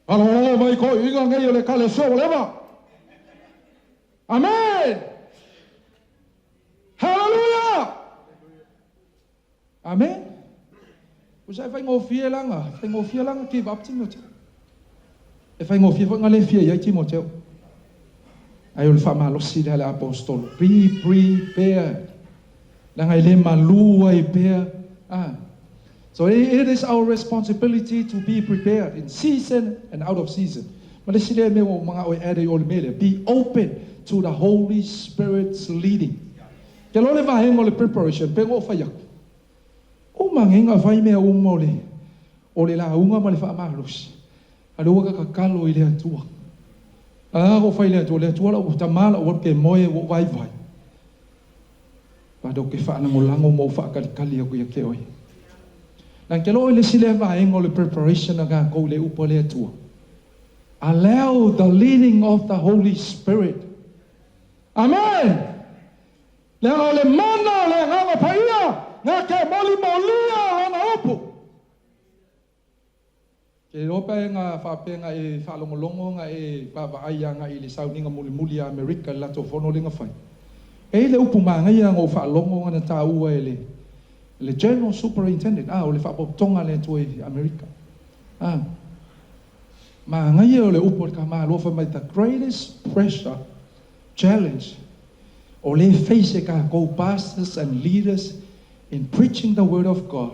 Alo vai ko inga ngai le kalesia leva. Amen. Hallelujah. Amen. Usai fai ngofie langa give up Timoteo. E fai ngofie nga le fie ia Timoteo. Ai ul fa malo si le apostolo. Be prepared. Langa ile malua I pe. So it is our responsibility to be prepared in season and out of season. Be open to the Holy Spirit's leading. Ke lo le va hengo le preparation, pe ngo fa yak. mangenga fai mea umole. Ole la unga ma le fa malusi. Alu ka kalo ile atua. Go fai le atua la o tamala o ke moe o vai vai. Pa do ke fa na ngolango mo fa ka kali ko ke oi. Nang ke lo ile sile va engole preparation ga ko le upole atua. Allow the leading of the Holy Spirit. Amen. Le ole mana le nga paia nga ke moli molia na opo. Ke opa nga whapenga e whalongolongo nga e whawaia nga i le sauninga muli a Amerika lato whono linga whai. E le upu maa ngai nga o whalongo nga na tā ua e le General Superintendent, o le whapotonga le tu e Amerika. Maa ngai o le upu ka maa lofa mai the greatest pressure, challenge, o le face ka go pastors and leaders in preaching the word of God.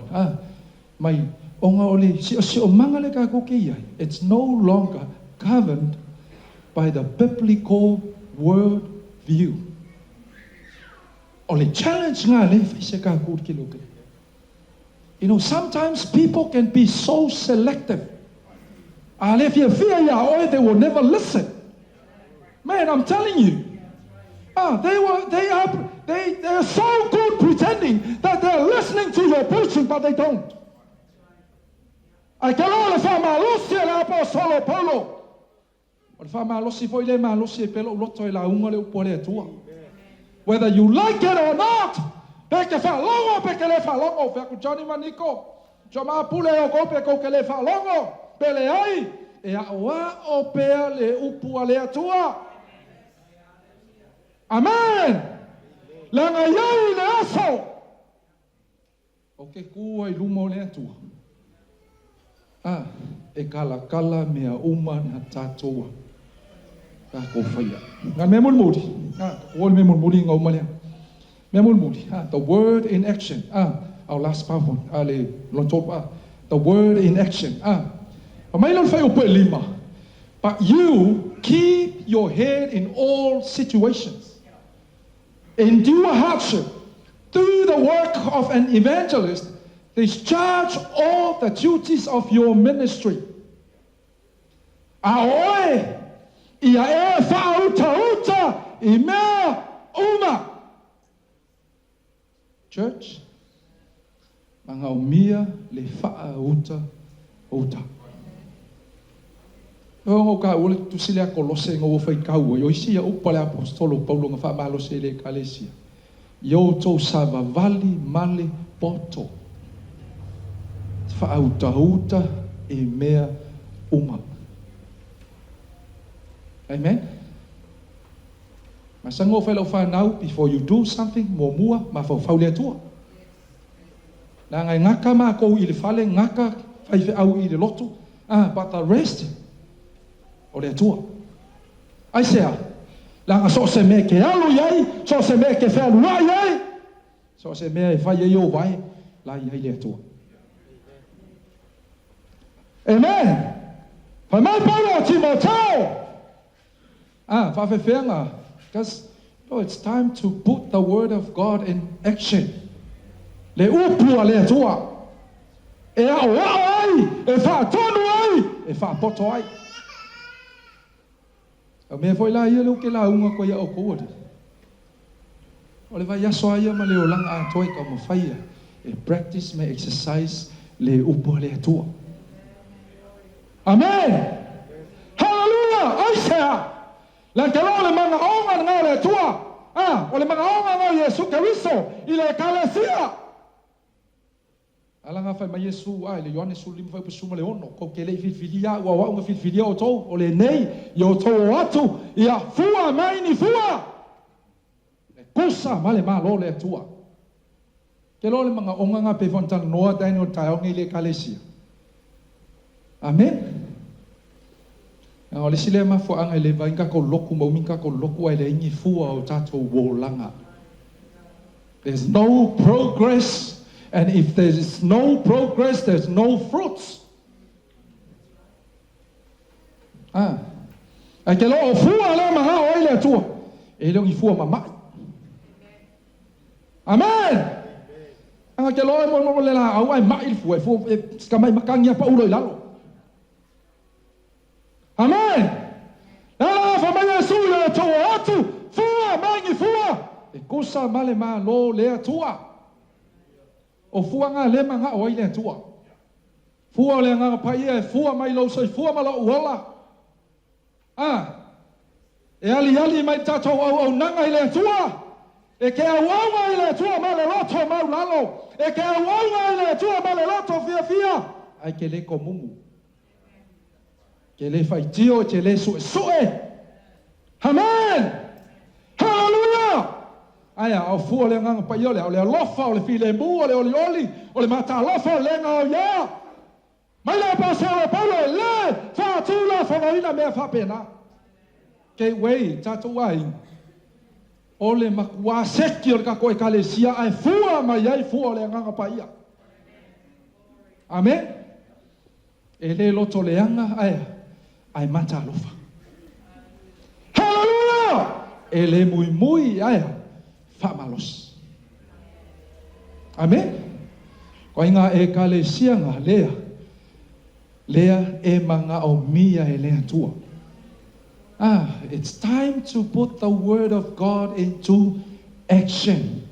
Mai it's no longer governed by the biblical world view. You know, sometimes people can be so selective. And if you fear Yahweh, they will never listen. Man, I'm telling you. They are so good pretending that they're listening to your preaching, but they don't. Ai kalo le fa malosi le apostolo Paulo. O le fa malosi foi le malosi e pelo loto e la unga le upole tua. Whether you like it or not, peke fa longo peke le fa longo fe ku Johnny Maniko. Joma pule o ko pe ko ke le fa longo pele ai e a wa o pe le upu le tua. Amen. La nga yai le aso. O ke ku ai lumo le tua. E kala mea uma na tātoa. Ka ko whaia. Ngā mea mulmuri. Ko mea mulmuri ngā uma lea. Mea mulmuri. The word in action. Our last PowerPoint. Le lontopa. The word in action. Mai lon whai o pe lima. But you keep your head in all situations. Endure hardship. Do the work of an evangelist. Discharge all the duties of your ministry. Aoe, ia e whauta I mea uma. Church, manga o mia le whauta. O ka ule tusile a kolose ngā wawhai kaua. Yo isi a upa le apostolo Paulo ngā whamalose le kalesia. Yo tō sava vali male poto. Whaauta e mea uma. Amen. Masango whailau whanau, before you do something, mo mua, ma whau lea tua. Nā ngai ngaka mā kou I le whale, ngaka whaiwhi au I le lotu, but the rest, o lea tua. Ai sea, langa so se me ke alu iai, so se me ke whanua iai, so se me e whai e o vai, la iai lea tua. Amen. Whai mai Paulo Timoteo. Whawhewhenga. Because it's time to put the word of God in action. Le upua le atua. E a o ai. E whaatonu ai. E whaapoto ai. A mea foi la ia leu ke la unga ko ia o kouari. O le vai aso aia ma le o langa atoi ka ma whaia. E practice me exercise le upua le atua. Amen. Hallelujah. Aisea. La ke lo le manga onga ngā le tua. O le manga onga ngā Yesu Keriso I le kalesia. Ala ngā whai ma Yesu le Ioane Sulim whai pasuma le ono. Ko ke le filfilia ua waunga filfilia o tau. O le nei I o tau o atu. Ia fua mai ni fua. Le kusa ma le mā lo le tua. Ke lo le manga onga ngā pe fontana noa Daniel taonga I le kalesia. Amen. O le sile ma fo anga le vainga ko loku mo minka ko loku ai le ingi fua o tato wolanga. There's no progress, and if there is no progress, there's no fruits. Ai ke lo o fua le ma o ile tua. E le ngi fua mama. Amen. anga ke loe mo le la au ai mai fu ska mai makangia pa ulo lalo amen la fa mai su le to atu fua mai fua e kusa male ma lo le atua o fua nga le manga o ile atua fua le nga pa ia fua mai lo so fua ma lo uola e ali mai tato au nanga ile atua e ke awanga ile atua ma le loto mau lalo e ke awanga ile atua ma le loto fia ai ke le komumu ke le fai tio ke le sue amen hallelujah aya au fu le nga pa yo le lofa o le file mu o le oli o le mata lofa le nga ya mai le paso le polo le fa tu la fa ina me fa pena ke wei tatu ai ole makua seki o ka koe kalesia ai fua mai ai fua le nganga pa ia amen e le loto le anga ai mata lofa hallelujah e le mui ai fa malos amen ko inga e kalesia nga lea e manga o mia e lea tua it's time to put the word of God into action.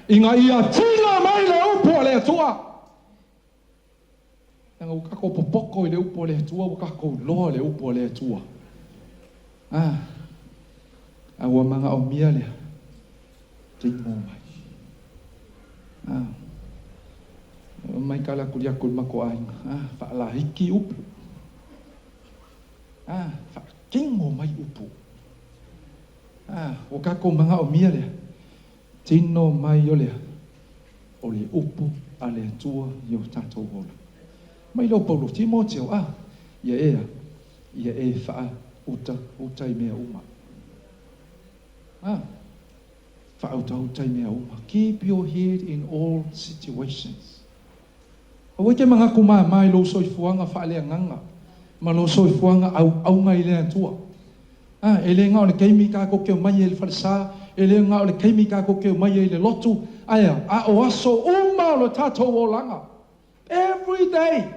Inga ia tila mai le upo le tua. Nga ukako popoko le upo le tua, ukako loa le upo le tua. Awa manga o mia le. Tingo mai. Mai kala kulia kul mako ainga. Fa'ala hiki upo. Kingo mai upu. O kako manga o mia lea. Tino mai o lea. O le upu a le tua yo tatou wola. Mai lo Paulo Timoteo ia e fa'a uta i mea uma. Fa'a uta i mea uma. Keep your head in all situations. O ke manga kuma mai lo soifuanga fa'a lea nganga. Ma lo soifuanga au ngai le tua. Ele nga o le keimi ka ko ke mai ele falsa, ele nga o le keimi ka ko ke mai ele lotu. O aso uma lo tatou o langa. Every day.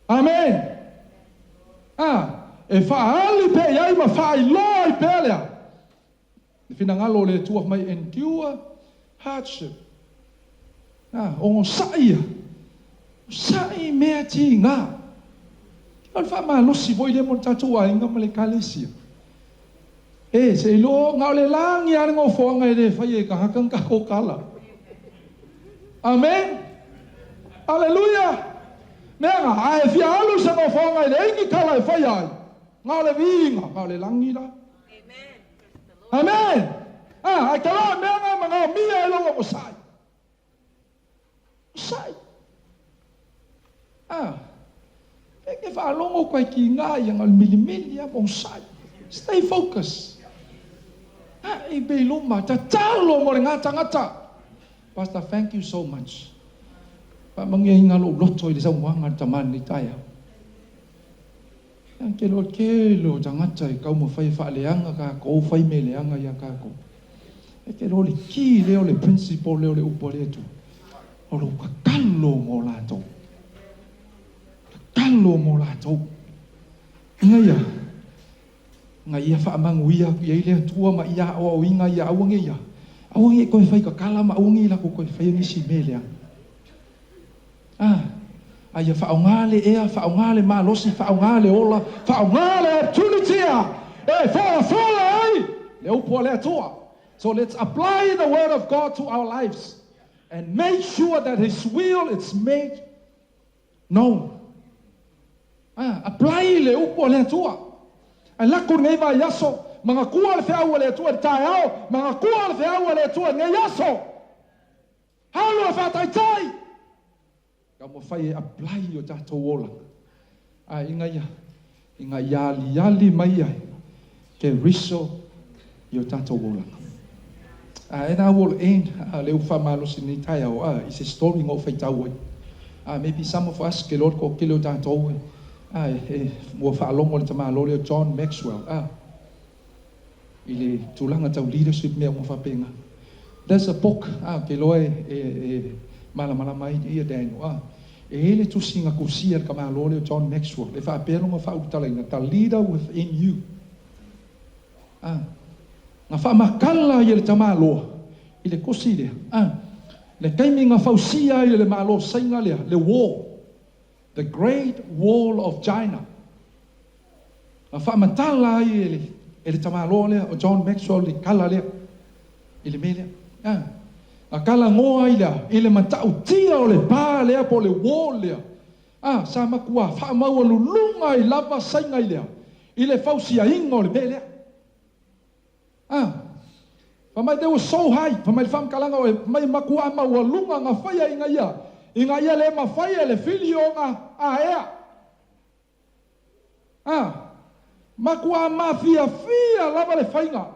Amen. E faali pe ai ma fai loi pe lea. Fina ngalo le tua mai endure hardship. O sai mea ti nga. Al fa ma lo si voi le montato a inga male kalesia. Se lo nga le lang ya ngo fo nga le fa ye ka hakang ka ko kala. Amen. Hallelujah. Nga ai fi alu sa ngo fo nga le ngi kala fa ya. Nga le vinga nga le lang ila. Amen. Amen. Ai kala me nga mga mia lo ko sai. Sai. E fa longo ko ki nga yang al milimili ya bonsai. Stay focused. E be luma ta talo mo ngata. Pastor, thank you so much. Pa manginga lo loto i sa wanga taman ni taya. Ang kelo ngata ka mo fai fa leanga ka ko fai me leanga ya ka ko. E kelo le ki le le principle le upole tu. O lo ka kalo mo la to. Kalo mo la tau. Nga ia wha manguia ku ia ile tua ma ia o inga ia awange ia. Awange koe whai ka kala ma awange la koe whai ngisi melea. Ia whaongale ea, whaongale ma losi, whaongale ola, whaongale opportunitya. Whaofola ai. Le upo le tua. So let's apply the word of God to our lives. And make sure that His will is made known. Apply le upo le tua. Ai lako ngai vai yaso, mga kua le whea le tua tai ao, mga kua le whea le tua ngai yaso. Halo wha tai tai. Ka mo whai apply o tātou ola. Inga yali mai ai, ke riso i o tātou ola. And I will end leo whamalosi ni tai ao, it's a story ngō whai tau ai. Maybe some of us ke Lord ko kilo tātou ai. Mua whaalongo le tamalo leo John Maxwell. I le tūlanga tau leadership mea mo whapenga. There's a book, ke loe mala mai ia Daniel. Ele tu singa kusia ka ma lole John Maxwell. Le fa pelo nga fa utala the leader within you. Nga fa makala ia le tama loa. Ile kusia. Le kaimi nga fa usia ile le malo sainga le wall. The Great Wall of China. Nga fa matala ile tama lole o John Maxwell le kala le. Ile mele. Akala ngoa ile matau tia o le pā lea po le wall lea. Sa makua wha maua lulunga I lava sainga I lea. Ile fausia inga o le mea lea. Whamai they were so high. Whamai wham kalanga o mai makua maua lunga ngā whaia inga ia. Inga ia le ma whaia le whili o ngā ea. Makua ma fia lava le whainga.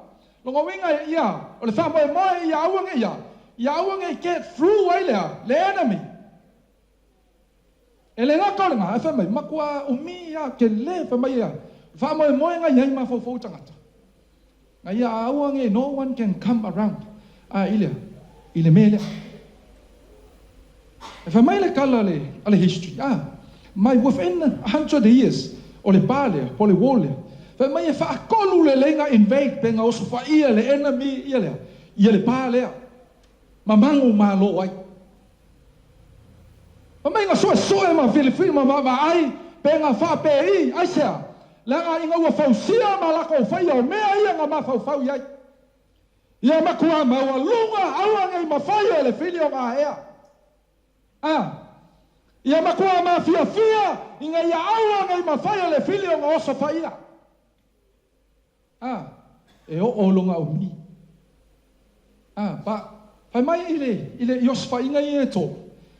Longa winga ia, o le wha moe ia awange ia. Ia awange get through ai lea, le enemy. E le ngaka o le ngā, e whamai, makua umi ia, ke le whamai ia. Wha moe ngā iai ma fau tangata. Ngā ia awange, no one can come around. Ile me lea. E whamai le kala le history. Mai within 100 years, o le pā lea, po le wall lea. Whamai e whaakolu le lenga invade penga oso wha ia le enemy ia lea. Ia le pā lea. Mamangu ma lo ai. Whamai ngā soe ma Filipino ma ai penga wha pe I ai sea. Langa inga ua fausia ma lako whaia o mea ia ngā ma fau iai. Ia makua maua lunga awa ngai ma whaia le whili o ngā ea. Ia makua ma fia inga ia awa ngai ma whaia le whili o ngā oso whaia. E o longa o mi. Pai mai ile Iosfa inga I e tō.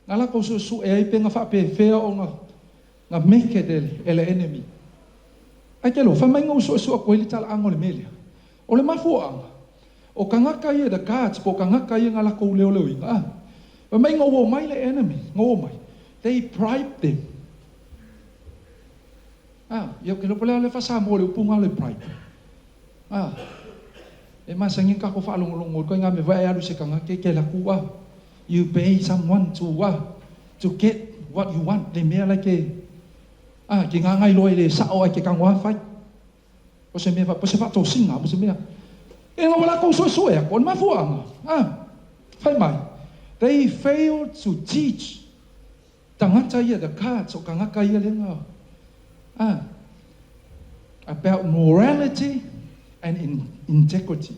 Ngā lako su e ai penga whape whea o ngā meke ele enemy. Ai ke lo, wha mai ngau su a koe li tala ango le melia. O le mafua anga. O ka ngaka I e the cards, po ka ngaka I e ngā lako leo inga. Wha mai ngau o mai le enemy, ngau o mai. They bribe them. Ia ke lo pala le whasa mo le upunga le bribe. E masangin ka ko whaalongolongo ko ngā me vai alu se kanga ke la kua. You pay someone to get what you want. Le mea like ki ngā ngai loe le sao ai ke kangwa whai. Po se mea po se whato singa po se mea. E ngā wala kou soe a kon mafuanga. Whai mai. They failed to teach tangata ia the cards o kangaka ia le ngā. About morality and integrity.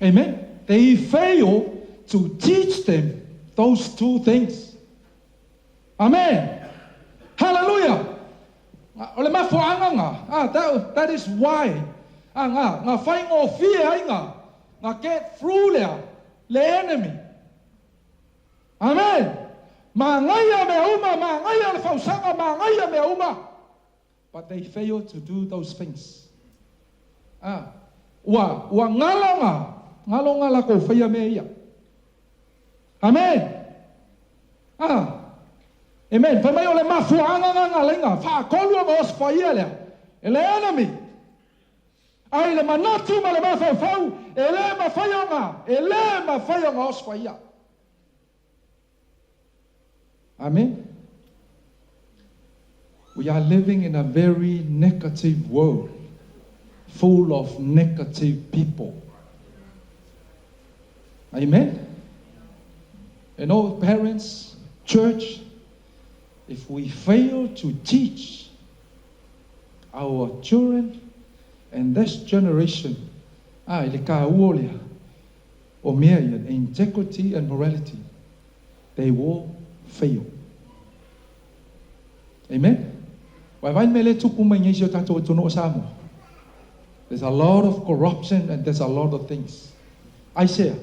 Amen. They fail to teach them those two things. Amen. Hallelujah. Ole mafuanga that is why nga fai ngo fear nga get through le enemy. Amen. Ma ngaya me uma, ma ngaya le fausanga, ma ngaya me uma. But they fail to do those things. Wa ngalonga la ko faya me ia. Amen. Amen. Fa mai ole mafuanga nga lenga, fa kolu mo os faya le. Ele enemy. Ai le manatu ma le mafau, ele ma faya nga os faya. Amen. We are living in a very negative world, full of negative people. Amen. And all parents, church, if we fail to teach our children and this generation, integrity and morality, they will fail. Amen. There's a lot of corruption and there's a lot of things. I say,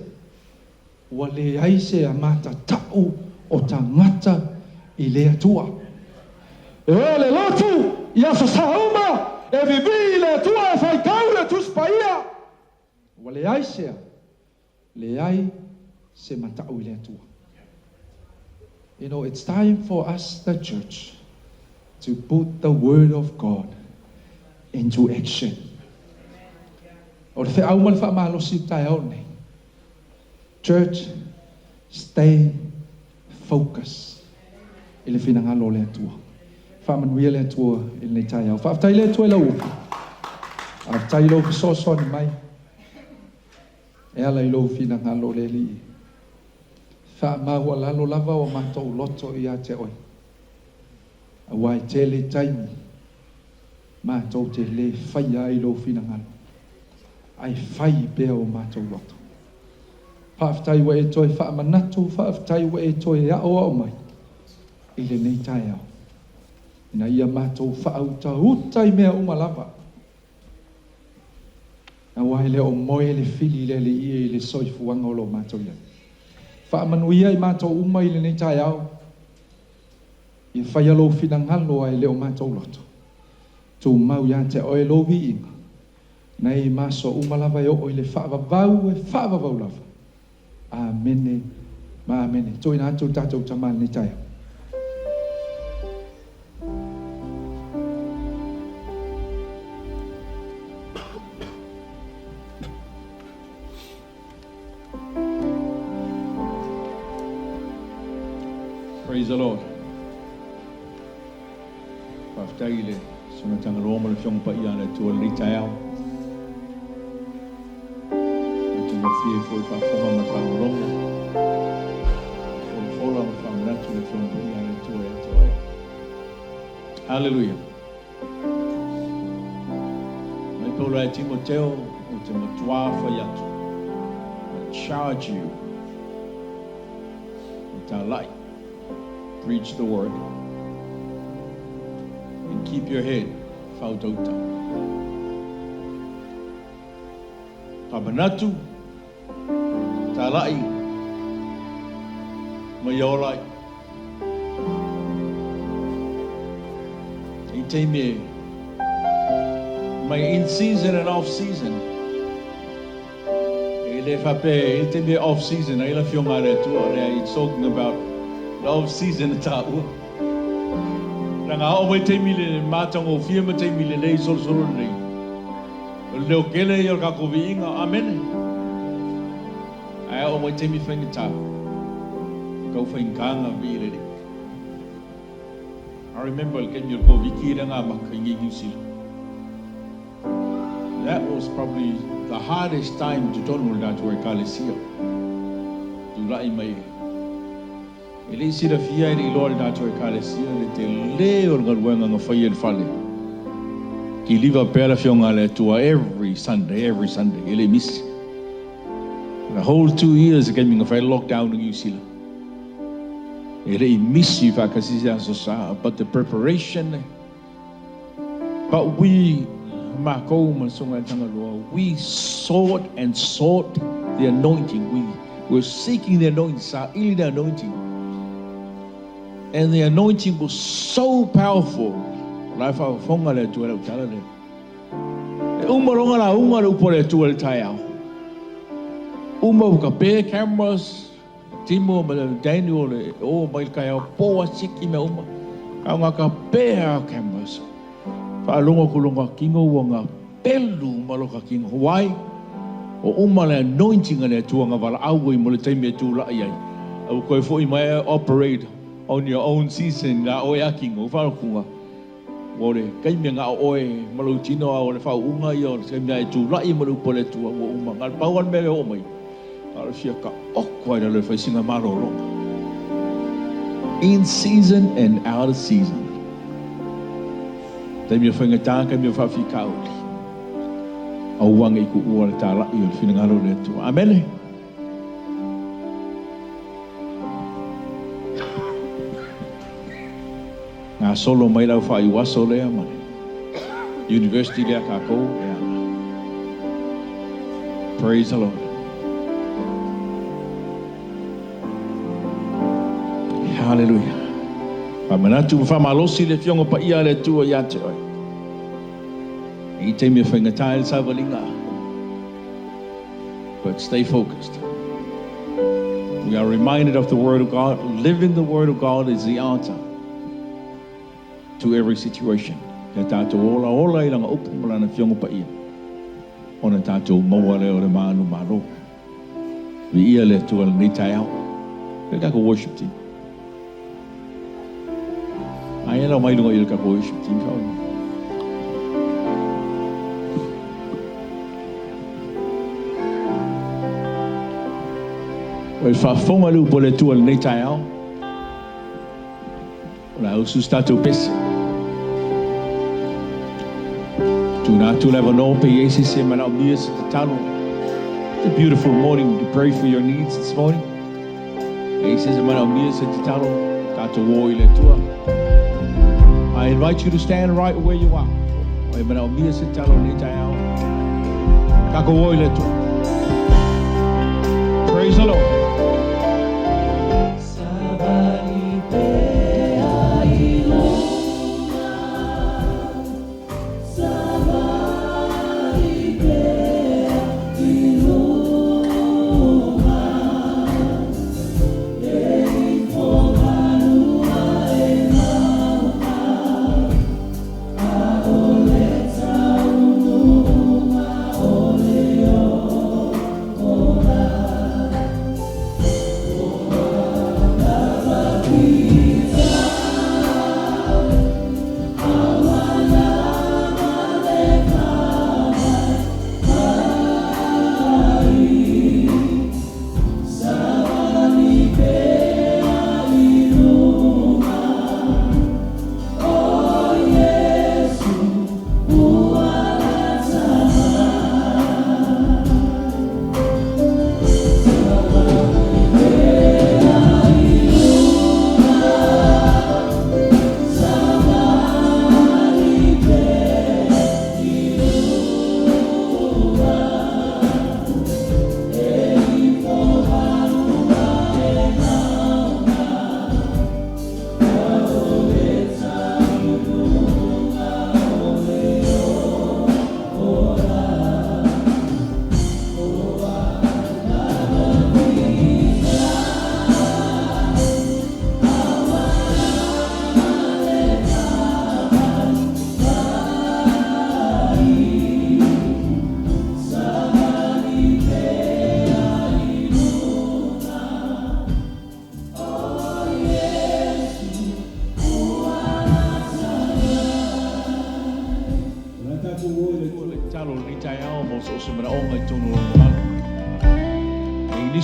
wale ai se mata tau o tangata I le atua. E ole lotu ia sa sauma e vivi le atua e fai kau le tus paia. Wale ai se le ai se matau I le atua. You know, it's time for us, the church, to put the word of God into action. O le whaau ma le whaamalosi tae au nei. Church, stay focused. I le finangalo le atua. Whaamanuia le atua i le tae au. Whaafitai le atua i lau upa. Whaafitai lau fisoso ni mai. E ala i lau finangalo le li. Whaamahua lalo lava o mātou loto i a te oi. A wai te le taimi. Mātou te le whaia i lau finangalo. Ai whai bea o mātou loto. Whaafitai wa e toi whaamanatu, whaafitai wa e toi e ao au mai. I le nei tae au. Ina ia mātou whaauta utai mea umalava. A wai le o moe le fili le le ia i le soifuanga o lo mātou ia. Whaamanuia i mātou uma i le nei tae au. I whai alo finangalo ai le o mātou loto. Tu mau ia te oe lovi inga. Nei maso umalava e o i le whaavavau e whaavavau lava. Amene, ma amene. Toi nā tū tātou tamāne ni tae. Praise the Lord. Whaftai le sunatanga roma le whionga pa ia le tua le tae au. Fie foi fa fonga ma fa ronga. Foi fola ma fa natu le fiong pa ia le tua e toi. Hallelujah. Mai paula e Timoteo o te matua fa iatu. I charge you with our light. Preach the word. And keep your head fautauta. Pabanatu. Talai Mayolai Iteme my in season and off season ele fape iteme off season ai la fionga re tu it's talking about the off season ta u ranga o mai te mile matango fia ma te mile le sol sol nei le okele yo ka ko vinga amen. Ai o mai te mi whainga tā. Kau whainga kanga vire re. I remember when you go wiki ranga maka i New Zealand. That was probably the hardest time to donul that were Kalesia. Tu lai mai. E le sira fia i lori that were Kalesia le te leo ngalwenga nga whai e whale. Ki liva pera fionga le tua every Sunday. Ele misi. The whole 2 years again being a very lockdown in New Zealand. Ele misi fakasisa so but the preparation. But we we sought the anointing. We were seeking the anointing, the anointing. And the anointing was so powerful. Life of Fongale to el Talade. Umaronga Unga Upore to el Tayao. Uma ka cameras, Timo Daniel, oh my kaya po siki me uma. Ang ka cameras. Palunga kulunga kingo wanga pelu maloka kingo. Why? O umala anointing ane tuanga vala awe mo le taimi tu la ai. Au koe foi mai operate on your own season na o ya kingo fa kunga. Ore kai me nga oe malo tino o le fa unga yo se me tu la i mo le pole tu o uma ngal pawan me o mai. Ala fia ka okwa le fa singa malo. In season and out of season. Taimi o whainga tāka mi o whawhika ori. Au wanga i ku ua le tā lai o le whinangaro le atua. Amen. Ngā solo mai lau wha i waso lea mane. University lea kākou e ana. Praise the Lord. Hallelujah. Pamanatu whamalosi le fionga pa ia le tua ia te oi. I te me whainga tae sa walinga. But stay focused. We are reminded of the Word of God. Living the Word of God is the answer to every situation. Te tātou ola ilanga upu mala na fionga pa ia. ona tātou maua leo le mānu mālo. Vi ia le tua le nei tai au. Le kako worship team. Ai ela mai lunga i le kako worship team kau. Wai whafonga lu po le tua le nei tai au. Ola au sus tātou pesi. Tūnā tū lewa no pe Yesu se mana o mia se te talo. It's a beautiful morning to pray for your needs this morning. Yesu se mana o mia se te talo. Tātou wō i le tua. I invite you to stand right where you are. Wai mana o mia se te talo nei tai au. Kako wō i le tua. Praise the Lord.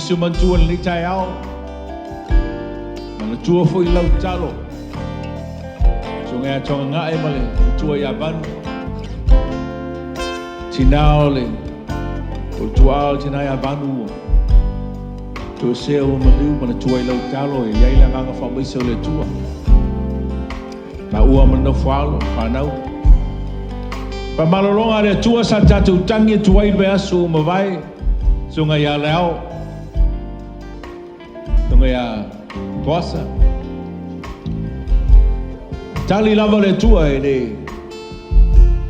Sumantua ni tai au. Mana tua foi lau talo. Sungai tonga ngai male tua ya ban. Tinao le. O tua tina ya banu. Tu se o malu mana tua lau talo e yai la nganga fa mai so le tua. Na ua mana falo fa nau. Pa malolonga le tua sa tatu tangi tuai be asu mavai. Sungai ya leo. Ya puasa. Tali lava le tua e le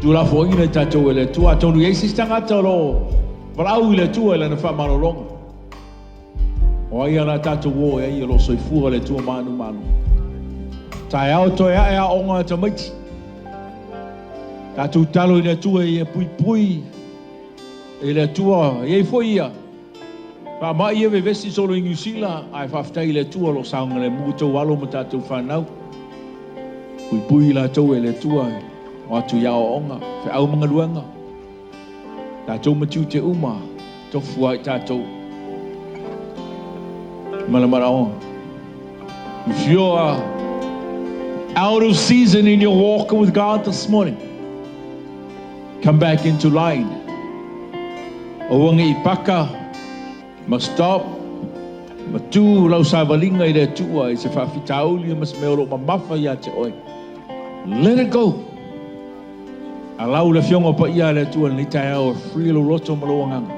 tu la fo ina tato le tua tonu Yesu stanga tolo. Valau le tua le na fa malolonga. O ia na tato wo e ia lo soifua le tua manu manu. Tai auto ya e a onga tamaiti. Tatu talo le tua e pui pui. E le tua e fo ia. Pa mai e vesi solo in Usila, ai whaftai le tua lo saunga le muto walo mo tātou whanau. Pui pui la tau e le tua o atu iao onga, whi au mga luanga. Tātou matiu te uma, tofu ai tātou. Malamara on. If you're out of season in your walk with God this morning, come back into line. O wanga I paka, must stop. Matu lau savalinga I le tua I se whawhitauli mas meoro mamafa ia te oi. Let it go. Allow le fionga pa ia le tua ni tai au free lo roto maloanganga.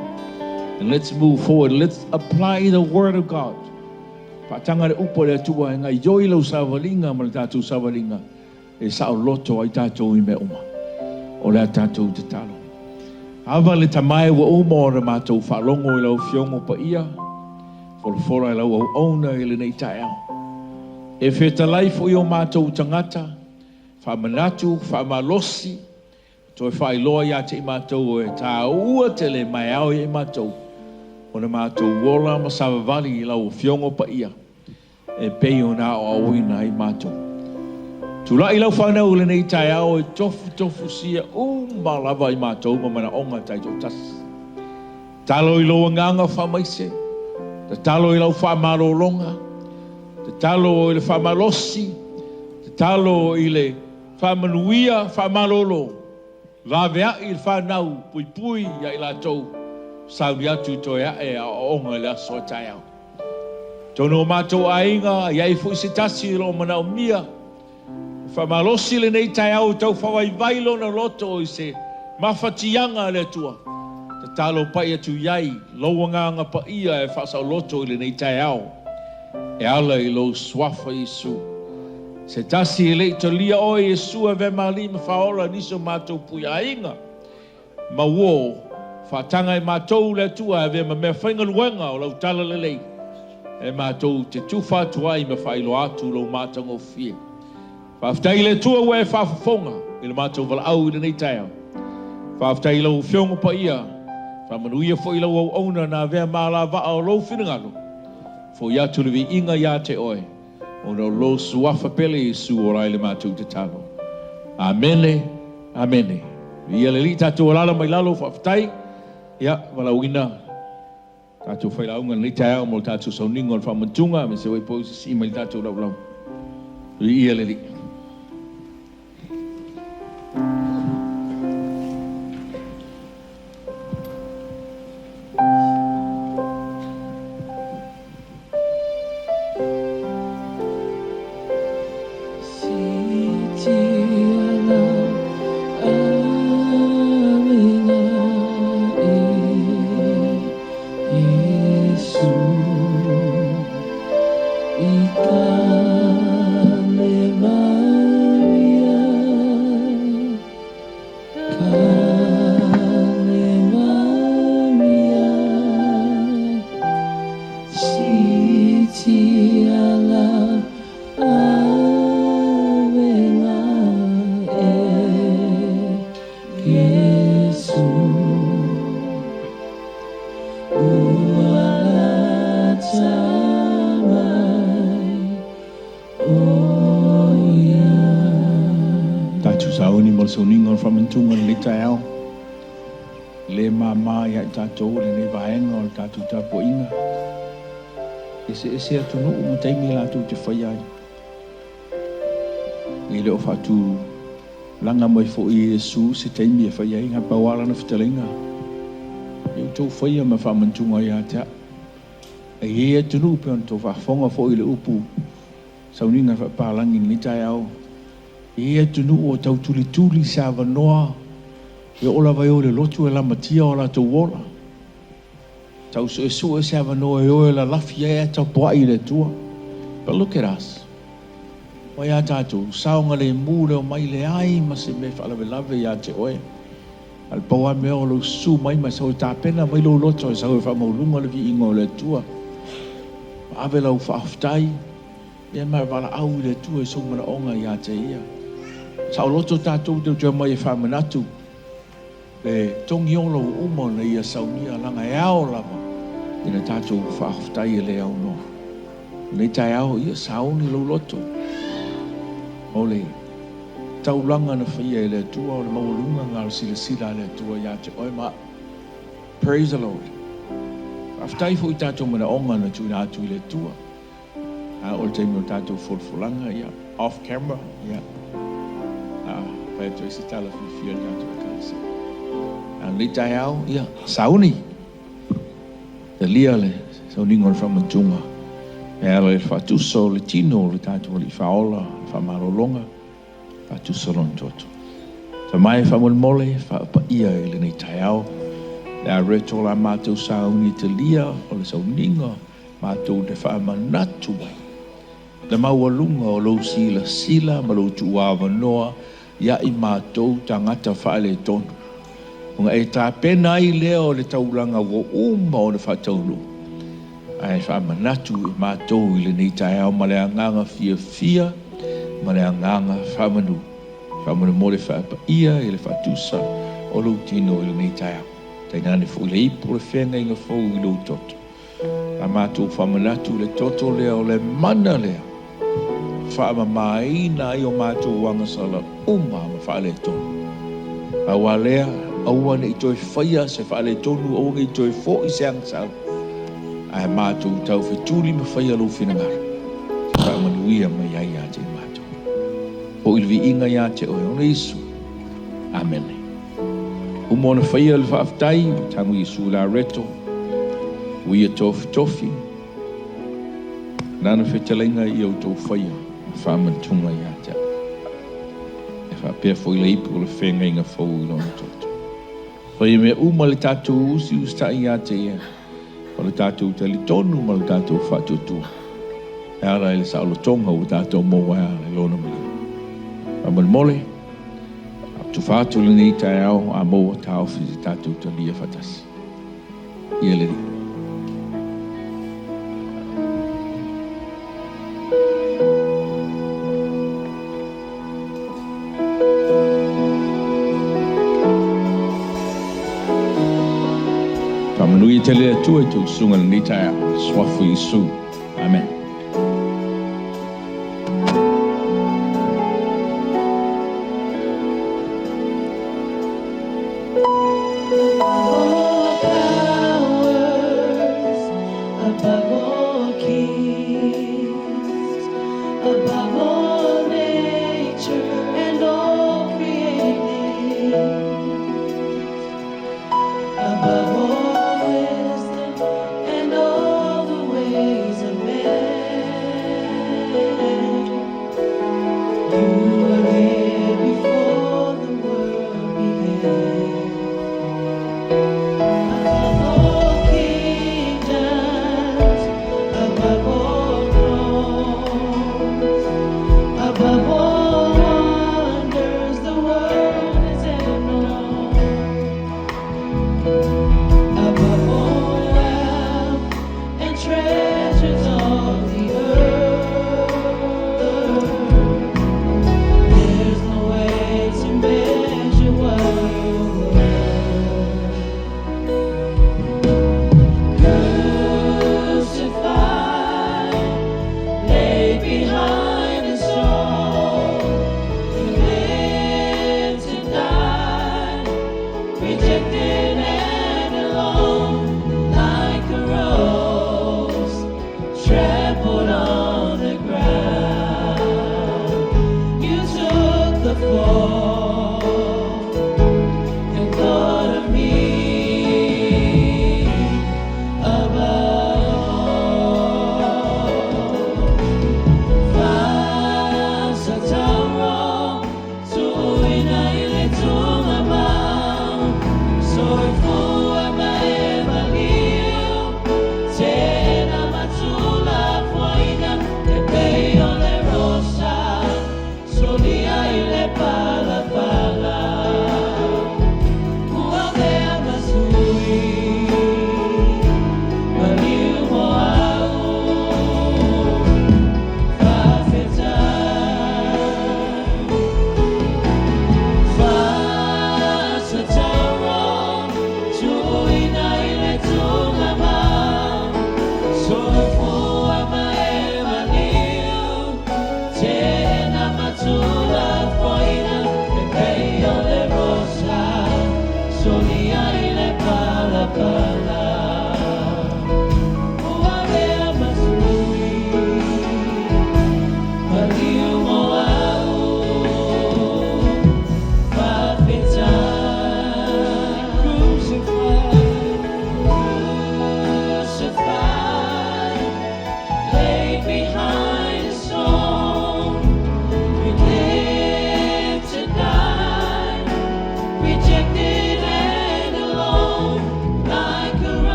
And let's move forward. Let's apply the word of God. Patanga le upo le tua nga yoi lau savalinga ma le tātou savalinga. E sao loto ai tātou I me uma. O le tātou te talo. Ava le tamai wa uma o le mātou whalongo I lau fionga pa ia. Fora lau au auna I le nei tai au. E whetalai fo I o mātou tangata, whamanatu, whamalosi, Toi whai loa ia te i mātou e tā ua te le mai au i mātou. O na mātou wola ma savavali i lau fiongo pa ia. E pei o nā o awina i mātou. Tula i lau whanau le nei tai au e tofu sia malava i mātou ma mana onga tai tō tasi. Talo i loa nganga whamaise. Te talo i lau whamarolonga. Te talo i le whamalosi. Te talo i le whamanuia whamarolo. Ravea i le whanau pui ia i la tau. Sauri atu toi ae a onga i le aso tai au. Tono mātou ainga iai fui se tasi i lo manao mia. Whamalosi le nei tai au tau whawai vailo na loto i se mawhatianga le tua. Te talo pai atu iai, lauanganga pa ia e whasau loto i le nei tai au. E ala i lo swafa Isu. Se tasi i le to lia oi Isu e ve mali ma whaola niso mātou pui ainga. Ma wo, whatanga i mātou le tua e ve ma mea whainga luenga o lau tala le lei. E mātou te tuwha tuai ma whailo atu lau mātango fie. Whaftai le tua ue whafafonga i le mātou wala au i le nei tai au. Whaftai lau whiongo pa ia. Whamanuia fo i lau au auna na vea māla waa o lau whinangalo. Fo ia tuluvi inga ia te oe. O no lo suafa pele i su o rai le mātou te tano. Amene, amene. Ia le li tātou alala mai lalo whaftai. Ia, wala uina. Tātou whailaunga nei tai au mo tātou sauningo al whamantunga. Me se wei pōsi si mai tātou lau lau. Ia le li. Tātou le nei vaenga o le tātou tapo inga. Ese atunu o mataimi lātou te whai ai. I leo whatu langa mai fo i Yesu se taimi e whai ai ngā pawala na whitalenga. I tō whai ma whamantunga i atea. E atunu pe on tō whafonga fo i le upu. Sauninga whapalangi ni tai au. E atunu o tau tuli sa wanoa. E ola vai o le lotu e la matia o la tau wola. Tau so e sua se ava no e o e la lafi e tau poa i le tua. But look at us. Wai a tātou, saonga le mūre o mai le ai, ma se me whalawe lawe i a te oe. Al paua me o lo su mai, ma sau tā pena mai lo loto e sau e whamaulunga le vi ingo o le tua. Ma ave lau whaaftai, e mai wala au i le tua e sau mana onga i a te ia. Sau loto tātou tau tua mai e whamanatu. E tongi olo uma na ia saunia langa e ao lava. Ina tātou whaaftai e le au no. Nei tai au ia sauni lo loto. Ole, tau langa na whaia e le tua o le maulunga ngā sila le tua ia te oi ma. Praise the Lord. Whaaftai fo i tātou mana onga na tui na atu i le tua. Ole teimi o tātou fulfulanga ia. Off camera, ia. Whai atu e si tala whiwhia ni atu e kalisa. Nei tai au, ia, sauni. Te lia le, sauningo le whamantunga. E ala le whatuso le tino le tātua li whaola, whamarolonga, whatuso lon toto. Ta mai whamolmole, whaapa ia e le nei tai au. Le a reto la mātou sauni te lia, o le sauninga, mātou te whamanatu wai. Le maualunga o lo sila, ma lo tuawa noa, ia i mātou tangata whaele tonu. Nga e tā pena i leo le taulanga wo uma o le whataulu. Ai whamanatu i mātou i le nei tai au ma le anganga fia, ma le anganga whamanu. Whamana mo le whaapa ia e le whatusa o lo tino i le nei tai au. Tai nane fu le ipu le whenga inga fau i lo toto. A mātou whamanatu le toto lea o le mana lea. Whaama maina i o mātou wangasala uma ma whaale tonu. A walea, aua ne i toi whaia se whaale tonu, aua ne i toi fo i se angsal. A mātou tau whetuli ma whaia lo whinangara. Whaamanuia ma iai a te mātou. O ilvi inga ia te oe ona Isu. Amen. Umona whaia le whaaftai, tangu Isu la reto. Uia tofi. Nana whetalainga i au tau whaia. Whaamantunga ia te. E whaapea fo i le ipu o le whenga inga fau i lona toto. Whaia mea uma le tātou usi ustai ia te ia. O le tātou tali tonu ma le tātou whatutua. E ara ele sa alo tonga o tātou moa le lona mili. Amal mole, tu whātu le nei tai au a moa tāo whiti tātou talia whatasi. Ia le ri. Whamanui te lea tua i tō sunga le nei tai au, swafu Isu. Amen.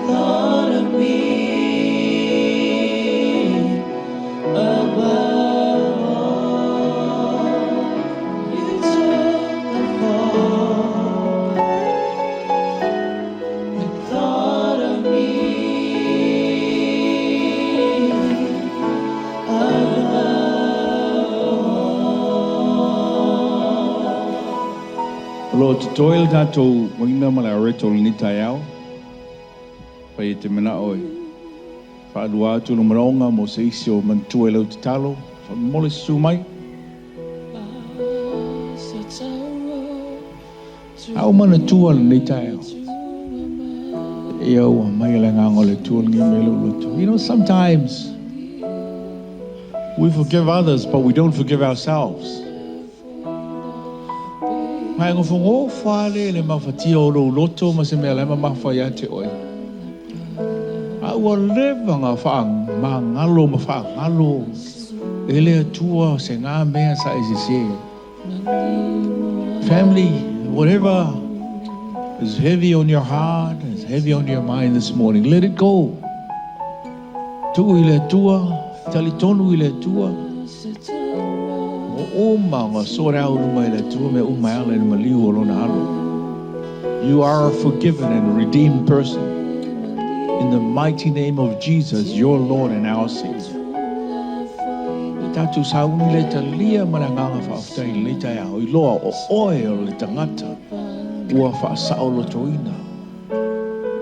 Thought of me. Malo te toil tātou waina mala reto ni tai au. Pai te mena oi. Whaadua atu no maronga mo se isi o mantua lau te talo. Mole sumai. Au mana tua ni tai au. Ia ua mai la ngango le tua ngi melo lotu. You know, sometimes we forgive others, but we don't forgive ourselves. Mai ngo fongo fale le mafati o lo loto ma se mele ma mafaya te oi. A ua leva nga faang ma ngalo ma faang ngalo. Ele tua se ngā mea sa se. Family, whatever is heavy on your heart, is heavy on your mind this morning, let it go. Tu ile tua, talitonu ile tua. You are a forgiven and redeemed person. In the mighty name of Jesus, your Lord and our Savior. Tatu sauni le talia mananganga whaaftai le tai au iloa o oe o le tangata ua whaasao lo toina.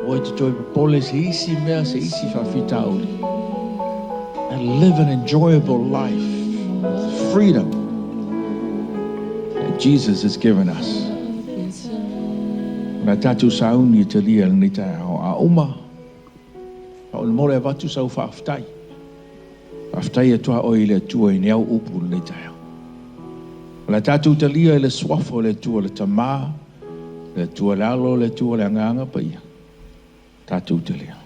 Oi te toi pole se isi mea se isi whawhitauri. And live an enjoyable life. Freedom that Jesus has given us. Na tatu sauni te lia ni tai au a uma. A o more vatu sau whaaftai. Aftai e toa oi le tua i neau upu le tai. La tatu te lia le swafo le tua le tamā, le tua lalo le tua le anganga pa ia. Tatu te lia.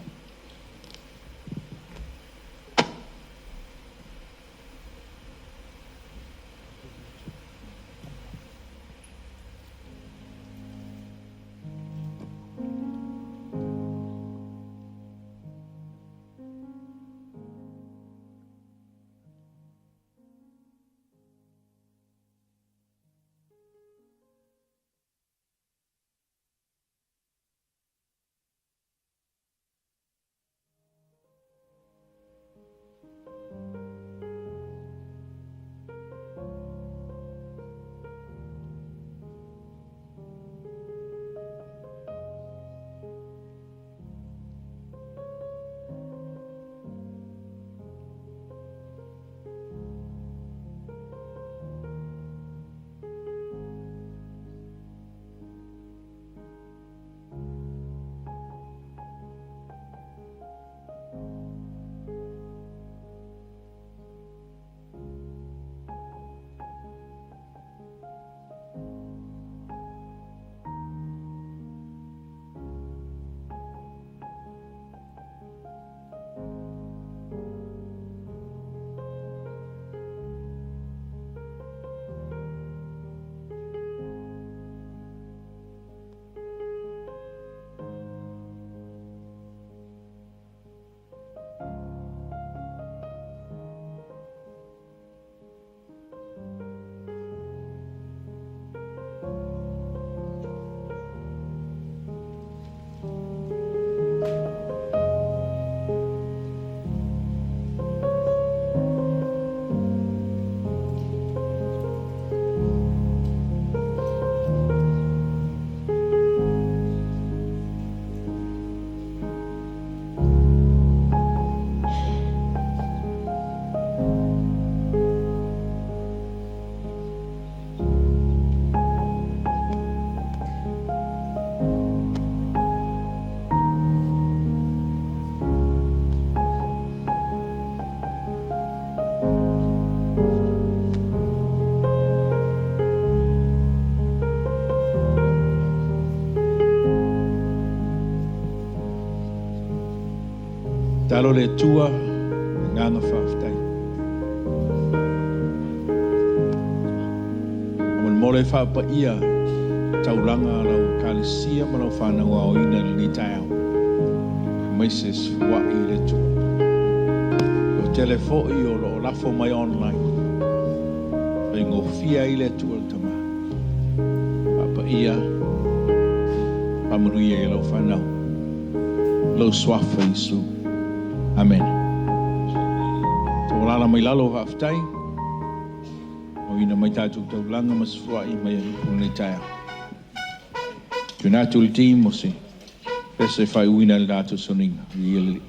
Talo le tua, nganga whaftai. Amal mole whapa ia, tauranga lau kalisia malau whanau au ina ni tau. Maises wa i le tua. O telefoi o lo lafo mai online. Pai ngofia i le tua le tama. Whapa ia, pamuruia i lau whanau. Lau swafa Isu. Amen. Tōlala mai lalo haftai. O ina mai tātou taulanga masfua i mai punei taia. Tuna tu team mo si. Pese fai wina la tu soninga. Really.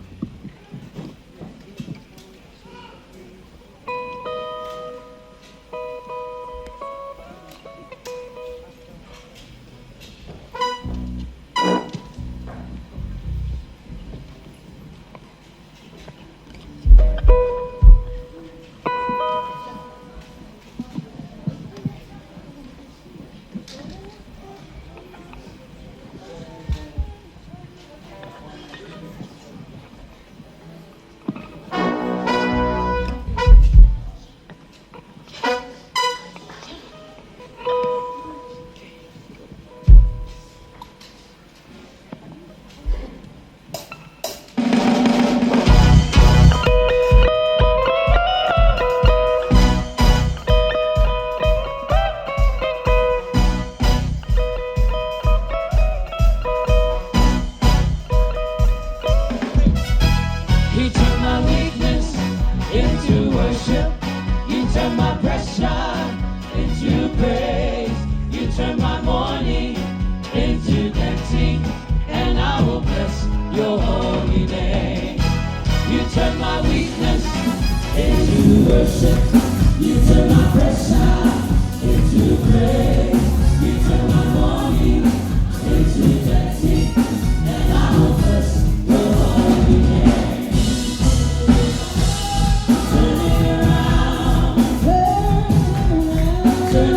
Turn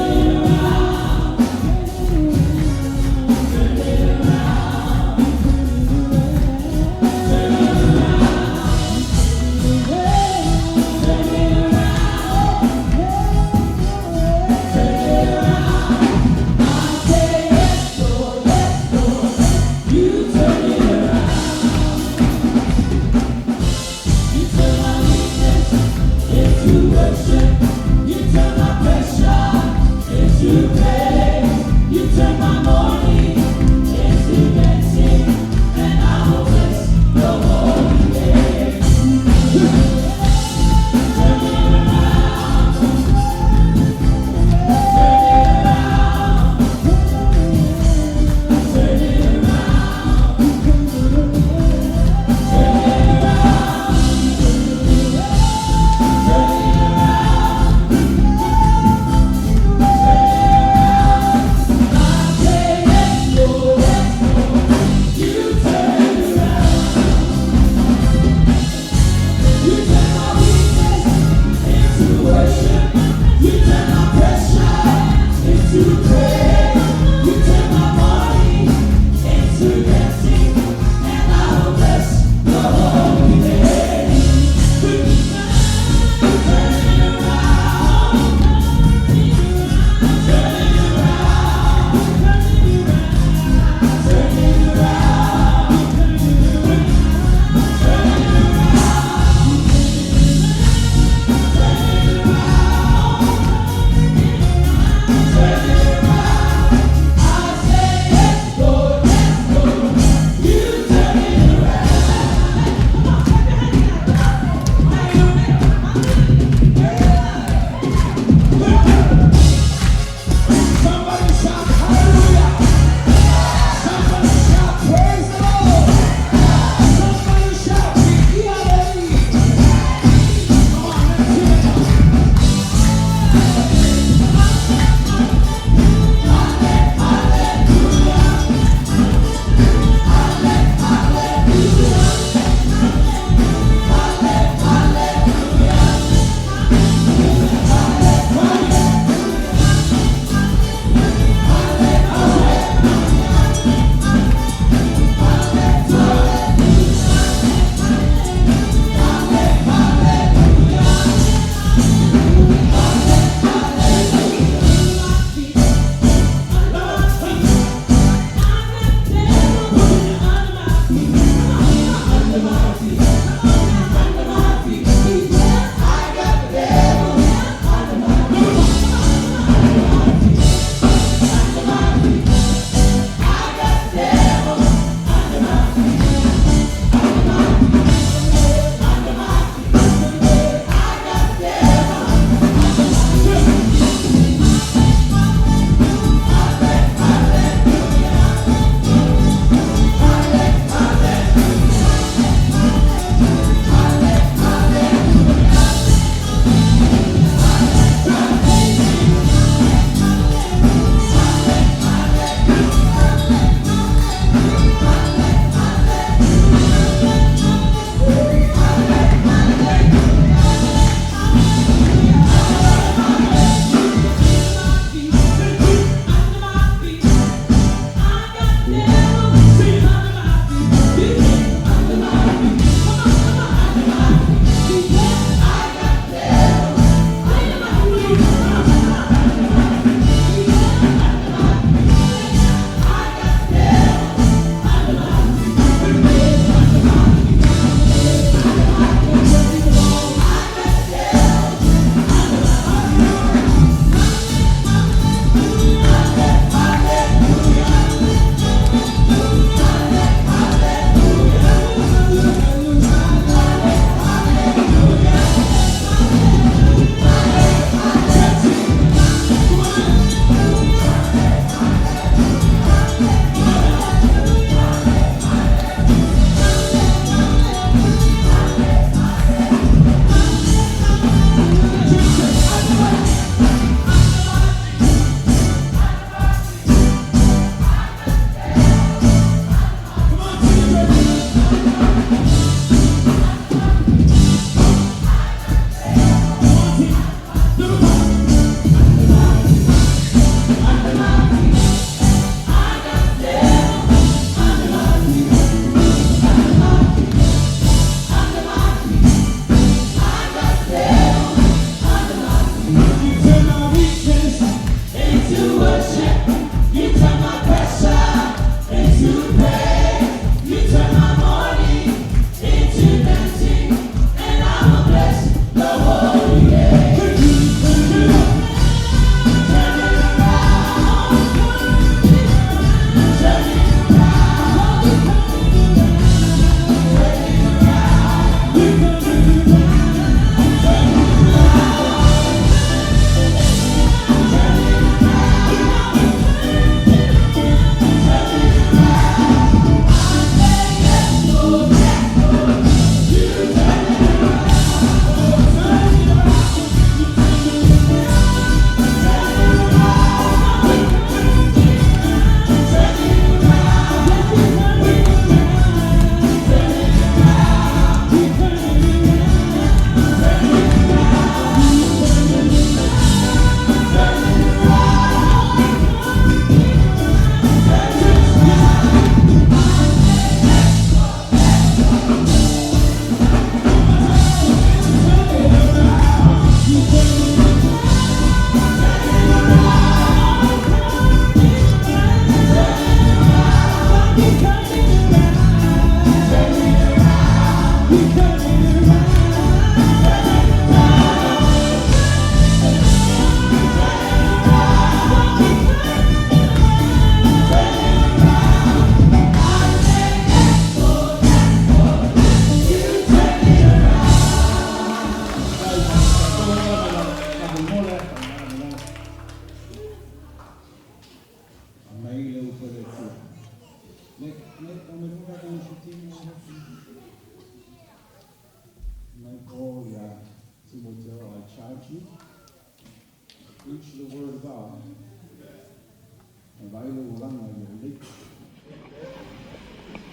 it around.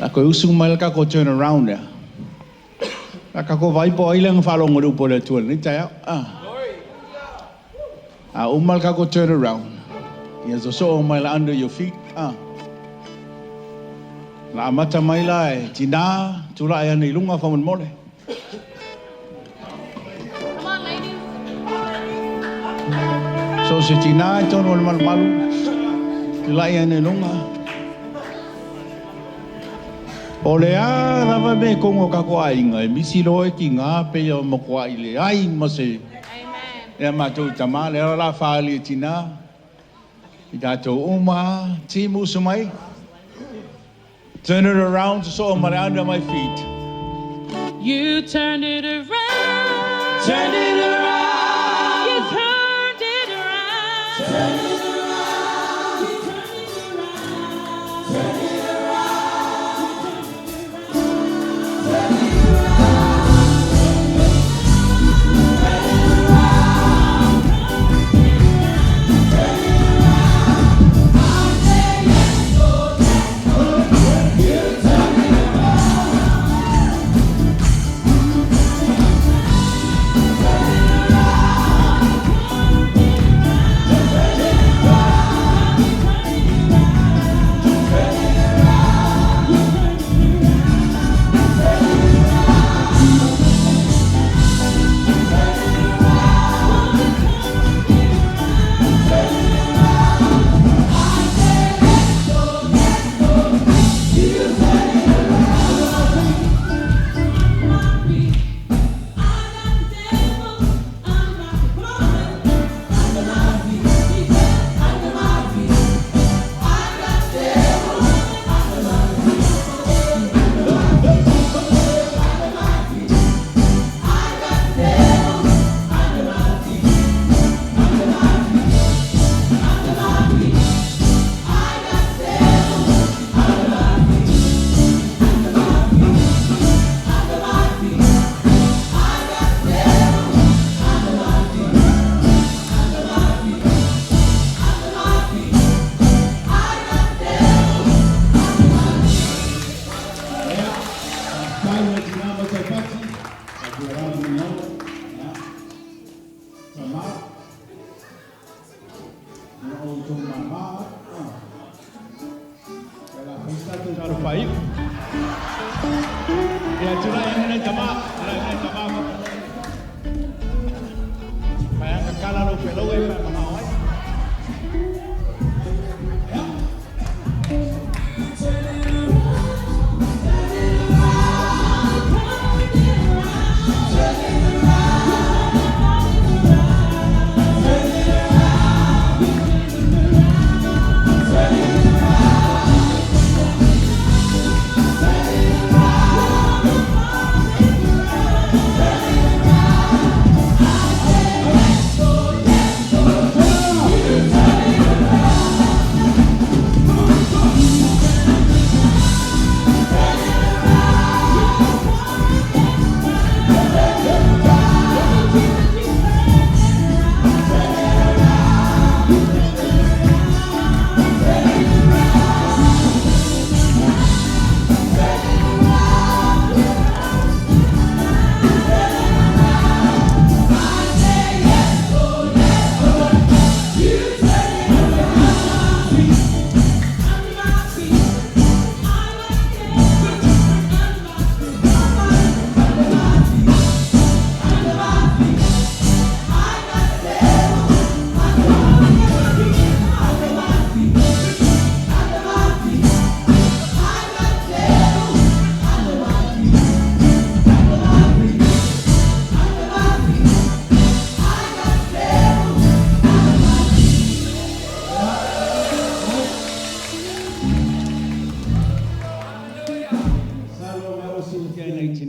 Ako usung mal ka ko turn around ya. Ako vai po ilang falong nguru po le tuan ni tayo. Umal ka ko turn around. Yes, so umal under your feet. La mata mai lai tina tula ya ni lunga fa mon mole. Come on, ladies. So si tina ton wal mal malu. Tula ya ni lunga. Olea lava me kongo ka ko ai ngai misi lo ki nga pe yo mo ko ai le ai mo se. Amen. Ya ma tu tama le la fa li tina. Ida to uma ti musumai. Turn it around so I'm under my feet. You turned it around. Turn it around. You turned it around. Turn it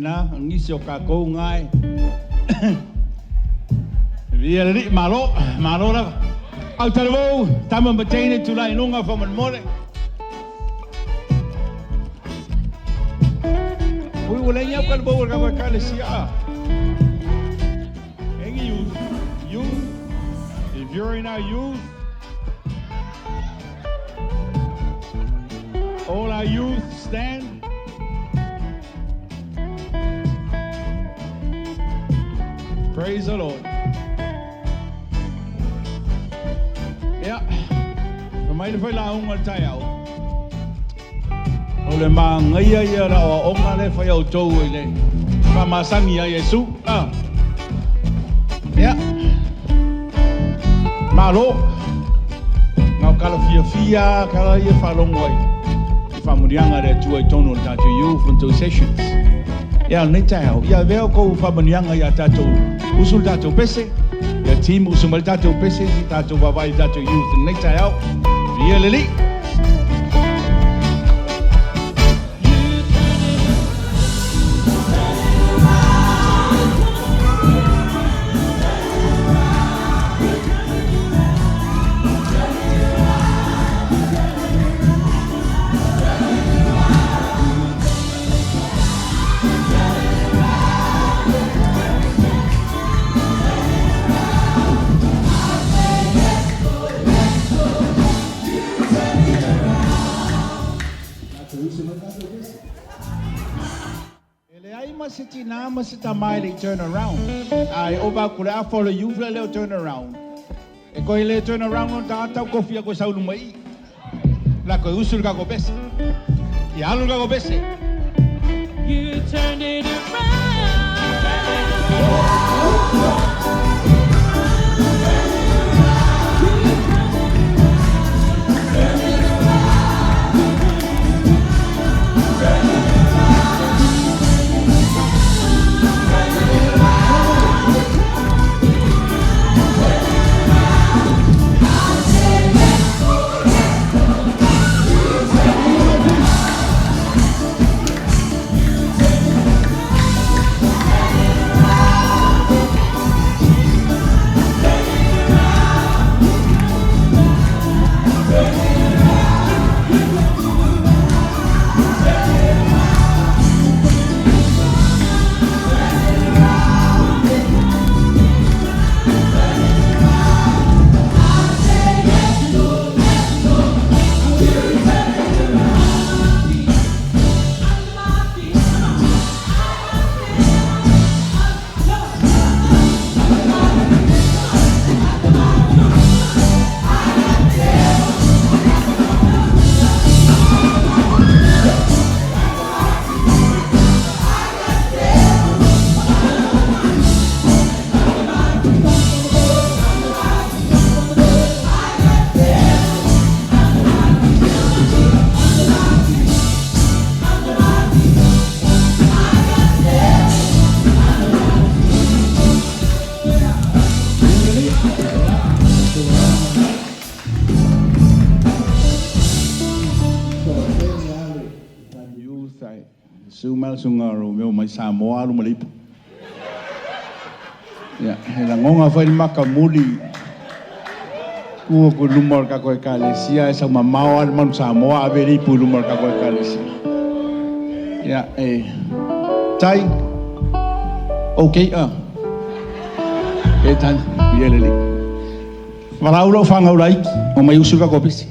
na ngisi o ka ko ngai. Via ri malo la. Au talo tama batene tu la inunga fa man more. Ui wala nya ka bo ka ka le sia. Engi youth. If you're in our youth, all our youth stand. Praise the Lord. Yeah. Kamay fa la ung al tayo. Ole ma ngaya ya la o nga le fa yo to ile. Pa masami ya Yesu. Yeah. Malo. Ngau kala fia kala ye fa longoi. Fa murianga de tu tono ta to you from those sessions. Ya nei tayo. Ya veo ko fa murianga ya ta to usul ta to pese. Ya team usul ta to pese ta to baba ta to youth nei tayo. Really? Masita mai they turn around. I over kula follow you vle turn around. E ko ile turn around on ta ko fia ko saulu mai. La ko usul ka ko bese. Ya alu ka ko bese. You turned it around. Sumal sungaro meu mai Samoa lu malip. Ya, hela ngonga fa ni makamuli. Ku ko lumor ka ko kalesia sa mamao al man Samoa averi pu lumor ka ko kalesia. Ya, tai. Okay Etan, yeleli. Maraulo fangaulai, o mai usuka ko pisi.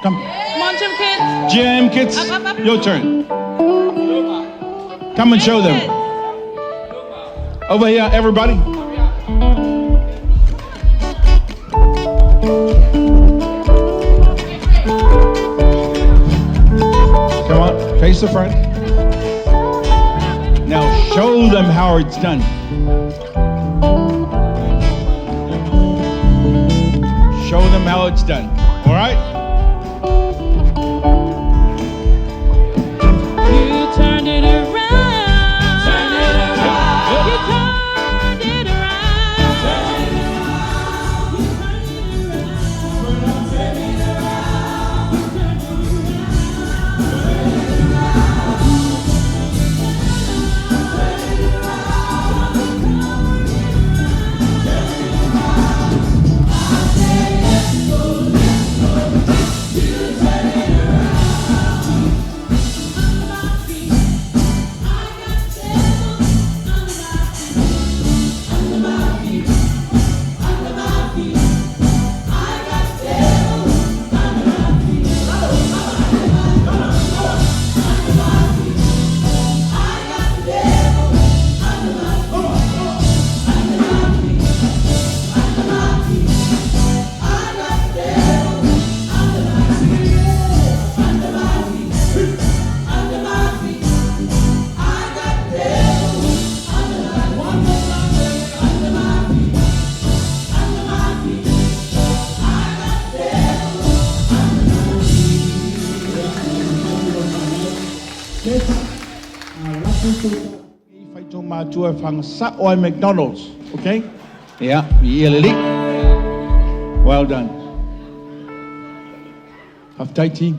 Come. Come on, Jim Kids. Jam kids, Up. your turn. Come and show them. Over here, everybody. Come on, face the front. Now show them how it's done. Show them how it's done. All right? You turned it around. Fai tō mātua e whangasa o ai McDonald's, okay? Yeah, ia lili. Well done. Haftaiti.